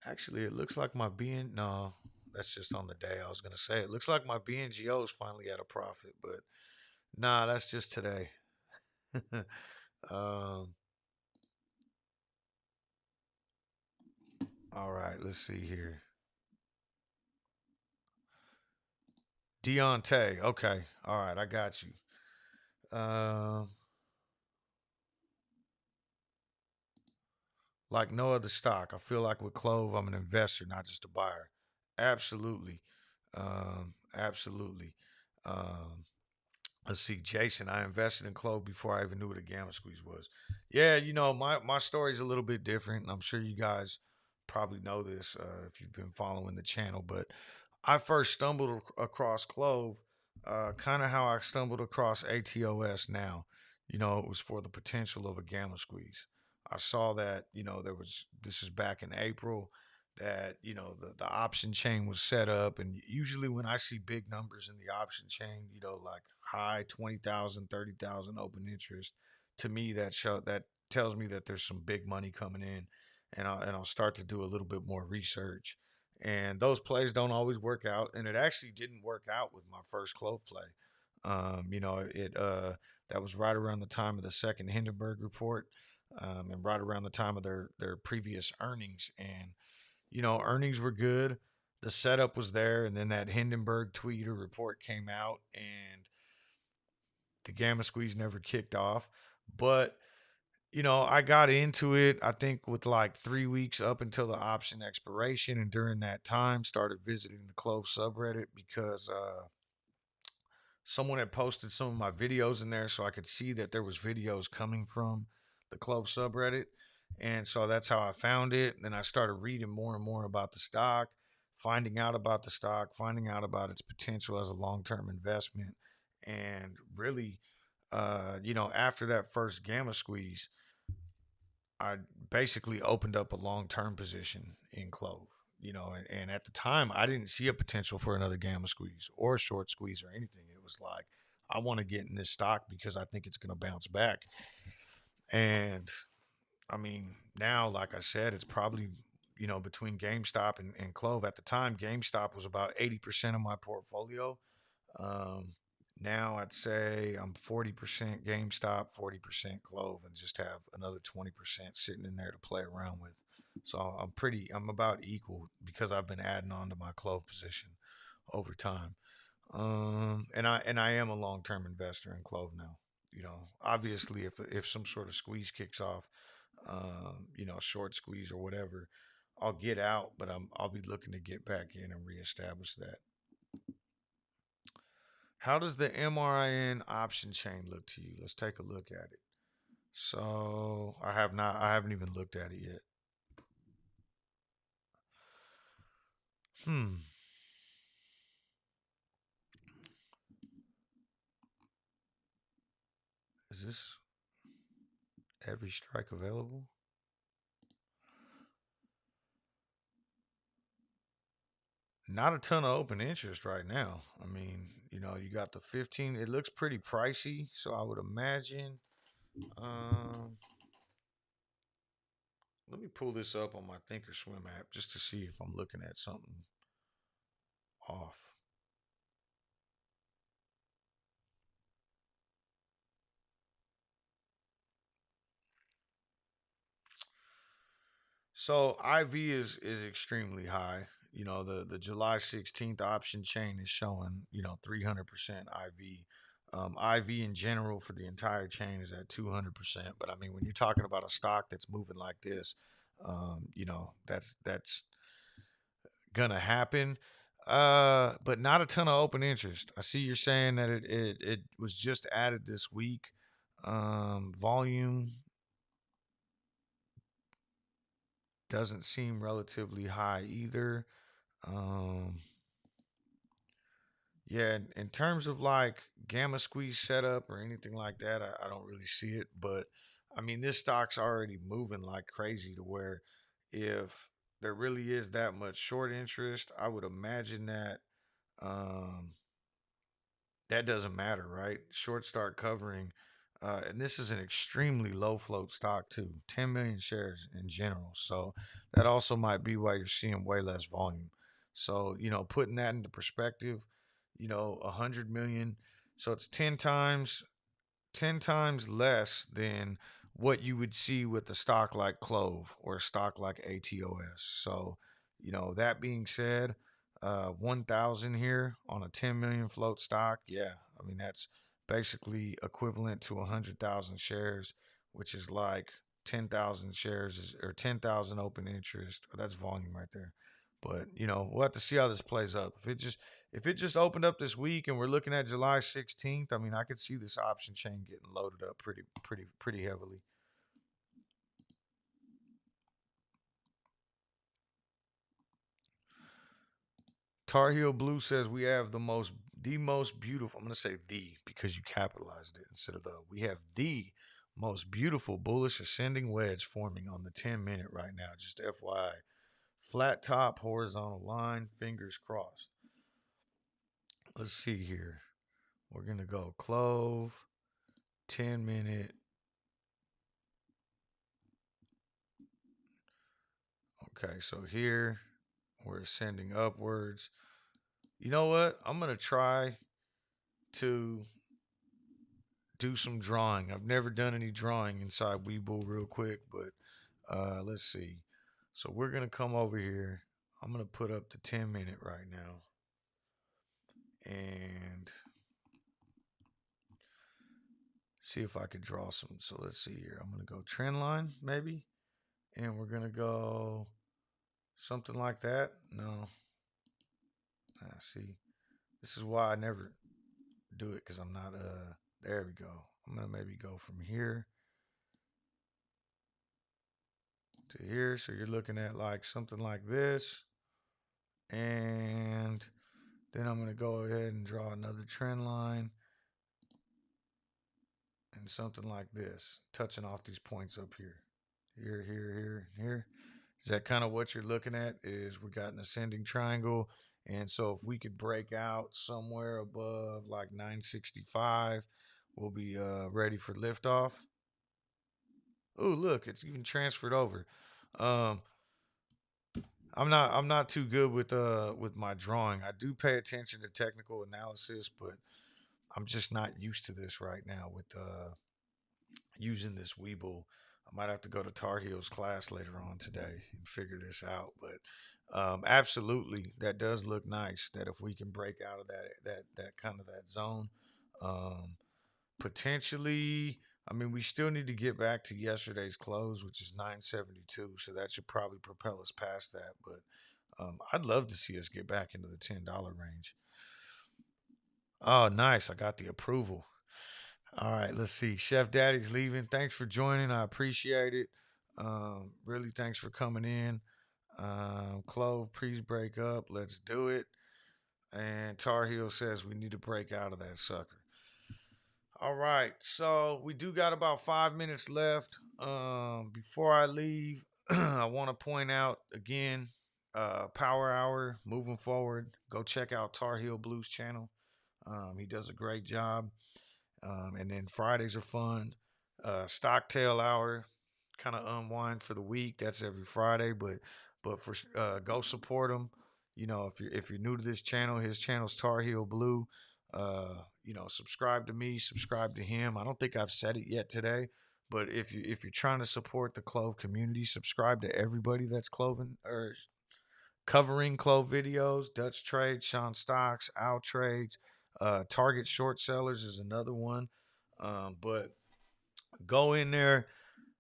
Actually, it looks like my BN no, that's just on the day. I was gonna say it looks like my BNGO is finally at a profit, but nah, that's just today. um, all right, let's see here. Deontay. Okay. All right, I got you. Um, like no other stock. I feel like with Clove, I'm an investor, not just a buyer. Absolutely. Absolutely. Um, let's see, Jason. I invested in Clove before I even knew what a gamma squeeze was. Yeah, my story's a little bit different. And I'm sure you guys probably know this if you've been following the channel, but I first stumbled across Clove, kind of how I stumbled across ATOS now. It was for the potential of a gamma squeeze. I saw that, this is back in April, that, the option chain was set up. And usually when I see big numbers in the option chain, like high 20,000, 30,000 open interest, to me, that tells me that there's some big money coming in. And I'll start to do a little bit more research, and those plays don't always work out, and it actually didn't work out with my first Clove play. It that was right around the time of the second Hindenburg report, and right around the time of their previous earnings. And earnings were good, the setup was there, and then that Hindenburg tweet or report came out, and the gamma squeeze never kicked off. But I got into it, I think, with like 3 weeks up until the option expiration. And during that time, started visiting the Clove subreddit because someone had posted some of my videos in there. So I could see that there was videos coming from the Clove subreddit. And so that's how I found it. And then I started reading more and more about the stock, finding out about the stock, finding out about its potential as a long term investment. And really, after that first gamma squeeze, I basically opened up a long term position in Clove. and at the time I didn't see a potential for another gamma squeeze or a short squeeze or anything. It was like, I want to get in this stock because I think it's going to bounce back. And I mean, now, like I said, it's probably, between GameStop and Clove. At the time, GameStop was about 80% of my portfolio. Um, Now I'd say I'm 40% GameStop, 40% Clove, and just have another 20% sitting in there to play around with. So I'm about equal because I've been adding on to my Clove position over time. And I am a long term investor in Clove now. Obviously, if some sort of squeeze kicks off, short squeeze or whatever, I'll get out, but I'll be looking to get back in and reestablish that. How does the MRIN option chain look to you? Let's take a look at it. So I haven't even looked at it yet. Hmm. Is this every strike available? Not a ton of open interest right now. I mean, you got the 15. It looks pretty pricey, so I would imagine. Um, Let me pull this up on my Thinkorswim app just to see if I'm looking at something off. So IV is extremely high. The July 16th option chain is showing 300% IV. IV in general for the entire chain is at 200%. But I mean, when you're talking about a stock that's moving like this, that's gonna happen. But not a ton of open interest. I see you're saying that it was just added this week. Volume doesn't seem relatively high either. Um, yeah, in terms of like gamma squeeze setup or anything like that, I don't really see it. But I mean, this stock's already moving like crazy to where if there really is that much short interest, I would imagine that um, that doesn't matter, right? Short start covering. And this is an extremely low float stock too, 10 million shares in general. So that also might be why you're seeing way less volume. So, putting that into perspective, 100 million. So it's 10 times less than what you would see with a stock like Clove or a stock like ATOS. So, that being said, 1,000 here on a 10 million float stock. Yeah. I mean, that's basically equivalent to 100,000 shares, which is like 10,000 shares or 10,000 open interest. That's volume right there. But, we'll have to see how this plays up. If it just opened up this week and we're looking at July 16th, I mean, I could see this option chain getting loaded up pretty heavily. Tar Heel Blue says we have the most beautiful. I'm gonna say the because you capitalized it instead of the. We have the most beautiful bullish ascending wedge forming on the 10-minute right now. Just FYI, flat top, horizontal line, fingers crossed. Let's see here. We're gonna go Clove, 10-minute. Okay, so here we're ascending upwards. You know what? I'm gonna try to do some drawing. I've never done any drawing inside Weeble real quick, but let's see. So we're gonna come over here. I'm gonna put up the 10-minute right now, and see if I could draw some. So let's see here. I'm gonna go trend line maybe, and we're gonna go something like that. No, see, this is why I never do it because I'm not. There we go. I'm gonna maybe go from here to here. So you're looking at like something like this. And then I'm going to go ahead and draw another trend line and something like this, touching off these points up here. Here, here, here, here. Is that kind of what you're looking at? Is we got an ascending triangle, and so if we could break out somewhere above like 965, we'll be ready for liftoff. Oh, look, it's even transferred over. Um, I'm not too good with my drawing. I do pay attention to technical analysis, but I'm just not used to this right now with using this Weeble. I might have to go to Tar Heels class later on today and figure this out. But absolutely, that does look nice. That if we can break out of that kind of that zone, um, potentially. I mean, we still need to get back to yesterday's close, which is 972. So that should probably propel us past that. But I'd love to see us get back into the $10 range. Oh, nice! I got the approval. All right, let's see. Chef Daddy's leaving. Thanks for joining. I appreciate it. Really, thanks for coming in. Clove, please break up. Let's do it. And Tar Heel says we need to break out of that sucker. All right, so we do got about 5 minutes left. Before I leave, I want to point out again, Power Hour moving forward. Go check out Tar Heel Blues channel. He does a great job. And then Fridays are fun. Stocktail hour, kind of unwind for the week. That's every Friday, but for go support him. You know, if you're new to this channel, his channel's Tar Heel Blue. Subscribe to me, subscribe to him. I don't think I've said it yet today, but if you're trying to support the Clove community, subscribe to everybody that's clothing or covering Clove videos. Dutch Trade, Sean Stocks, Al Trades, Target Short Sellers is another one. But go in there,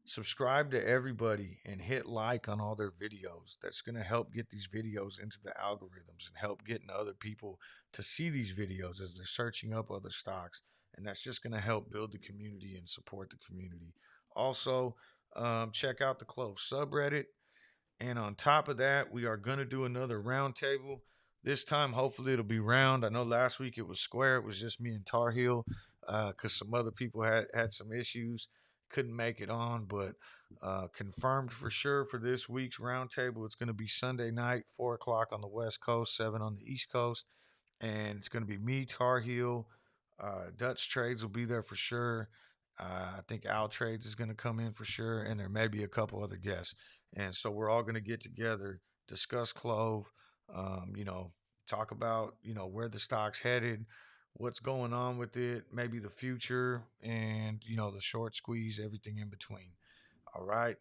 subscribe to everybody, and hit like on all their videos. That's going to help get these videos into the algorithms and help getting other people to see these videos as they're searching up other stocks. And that's just going to help build the community and support the community. Also, check out the Clove subreddit. And on top of that, we are going to do another roundtable. This time, hopefully, it'll be round. I know last week it was square. It was just me and Tar Heel because some other people had some issues, couldn't make it on. But confirmed for sure for this week's roundtable, it's going to be Sunday night, 4 o'clock on the West Coast, 7 on the East Coast, and it's going to be me, Tar Heel. Dutch Trades will be there for sure. I think Al Trades is going to come in for sure, and there may be a couple other guests. And so we're all going to get together, discuss Clove, talk about where the stock's headed, what's going on with it, maybe the future, and the short squeeze, everything in between. All right.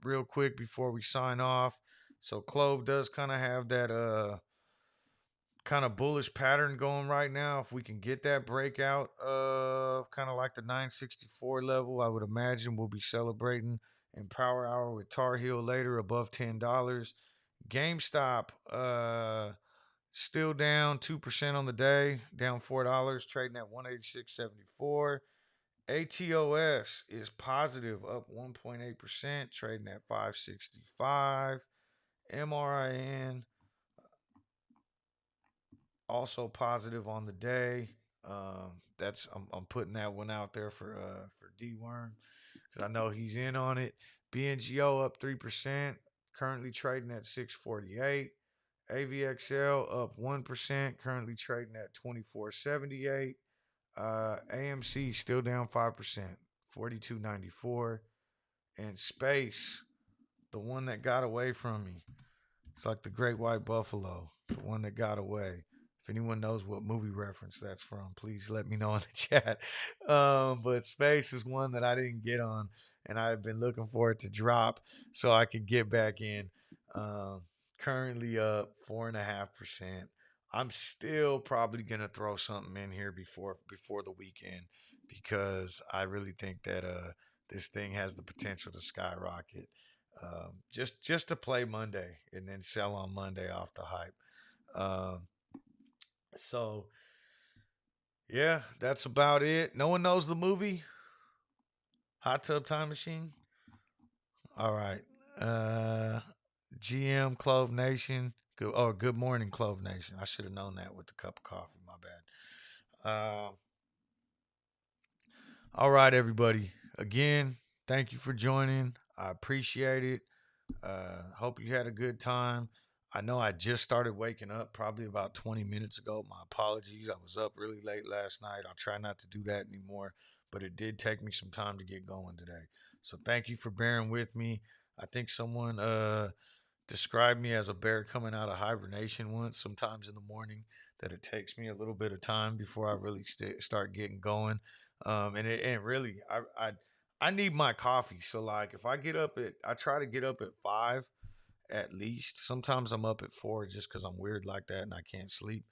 Real quick before we sign off, so Clove does kind of have that kind of bullish pattern going right now. If we can get that breakout of kind of like the 964 level, I would imagine we'll be celebrating in Power Hour with Tar Heel later above $10. GameStop still down 2% on the day, down $4, trading at 186.74. ATOS is positive, up 1.8%, trading at 565. MRIN also positive on the day. That's I'm putting that one out there for D Worm because I know he's in on it. BNGO up 3%, currently trading at 648. AVXL up 1%, currently trading at 2478. AMC still down 5%, 4294. And Space, the one that got away from me, it's like the Great White Buffalo, the one that got away. If anyone knows what movie reference that's from, please let me know in the chat. But Space is one that I didn't get on, and I've been looking for it to drop so I could get back in. Um, Currently up 4.5%. I'm still probably gonna throw something in here before the weekend because I really think that this thing has the potential to skyrocket. Just to play Monday and then sell on Monday off the hype. Um, so yeah, that's about it. No one knows the movie Hot Tub Time Machine. All right, uh, GM Clove Nation. Good morning, Clove Nation. I should have known that with the cup of coffee. My bad. All right, everybody. Again, thank you for joining. I appreciate it. Hope you had a good time. I know I just started waking up probably about 20 minutes ago. My apologies. I was up really late last night. I'll try not to do that anymore, but it did take me some time to get going today. So thank you for bearing with me. I think someone described me as a bear coming out of hibernation once, sometimes in the morning, that it takes me a little bit of time before I really start getting going. And really, I need my coffee. So like, if I try to get up at 5 at least. Sometimes I'm up at 4 just because I'm weird like that and I can't sleep.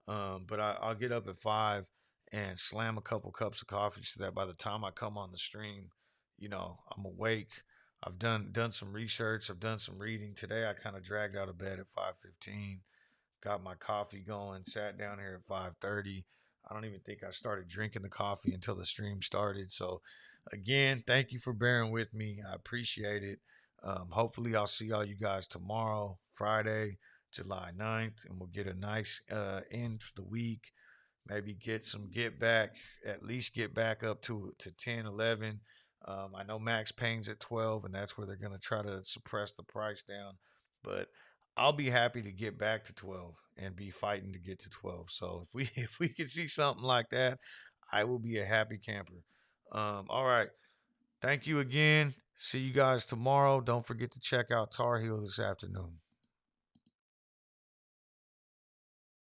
But I'll get up at 5 and slam a couple cups of coffee so that by the time I come on the stream, I'm awake. I've done some research. I've done some reading today. I kind of dragged out of bed at 5:15, got my coffee going, sat down here at 5:30. I don't even think I started drinking the coffee until the stream started. So, again, thank you for bearing with me. I appreciate it. Hopefully, I'll see all you guys tomorrow, Friday, July 9th, and we'll get a nice end to the week. Maybe get back, at least get back up to 10, 11. I know Max Payne's at 12, and that's where they're going to try to suppress the price down. But I'll be happy to get back to 12 and be fighting to get to 12. So if we if we can see something like that, I will be a happy camper. All right. Thank you again. See you guys tomorrow. Don't forget to check out Tar Heel this afternoon.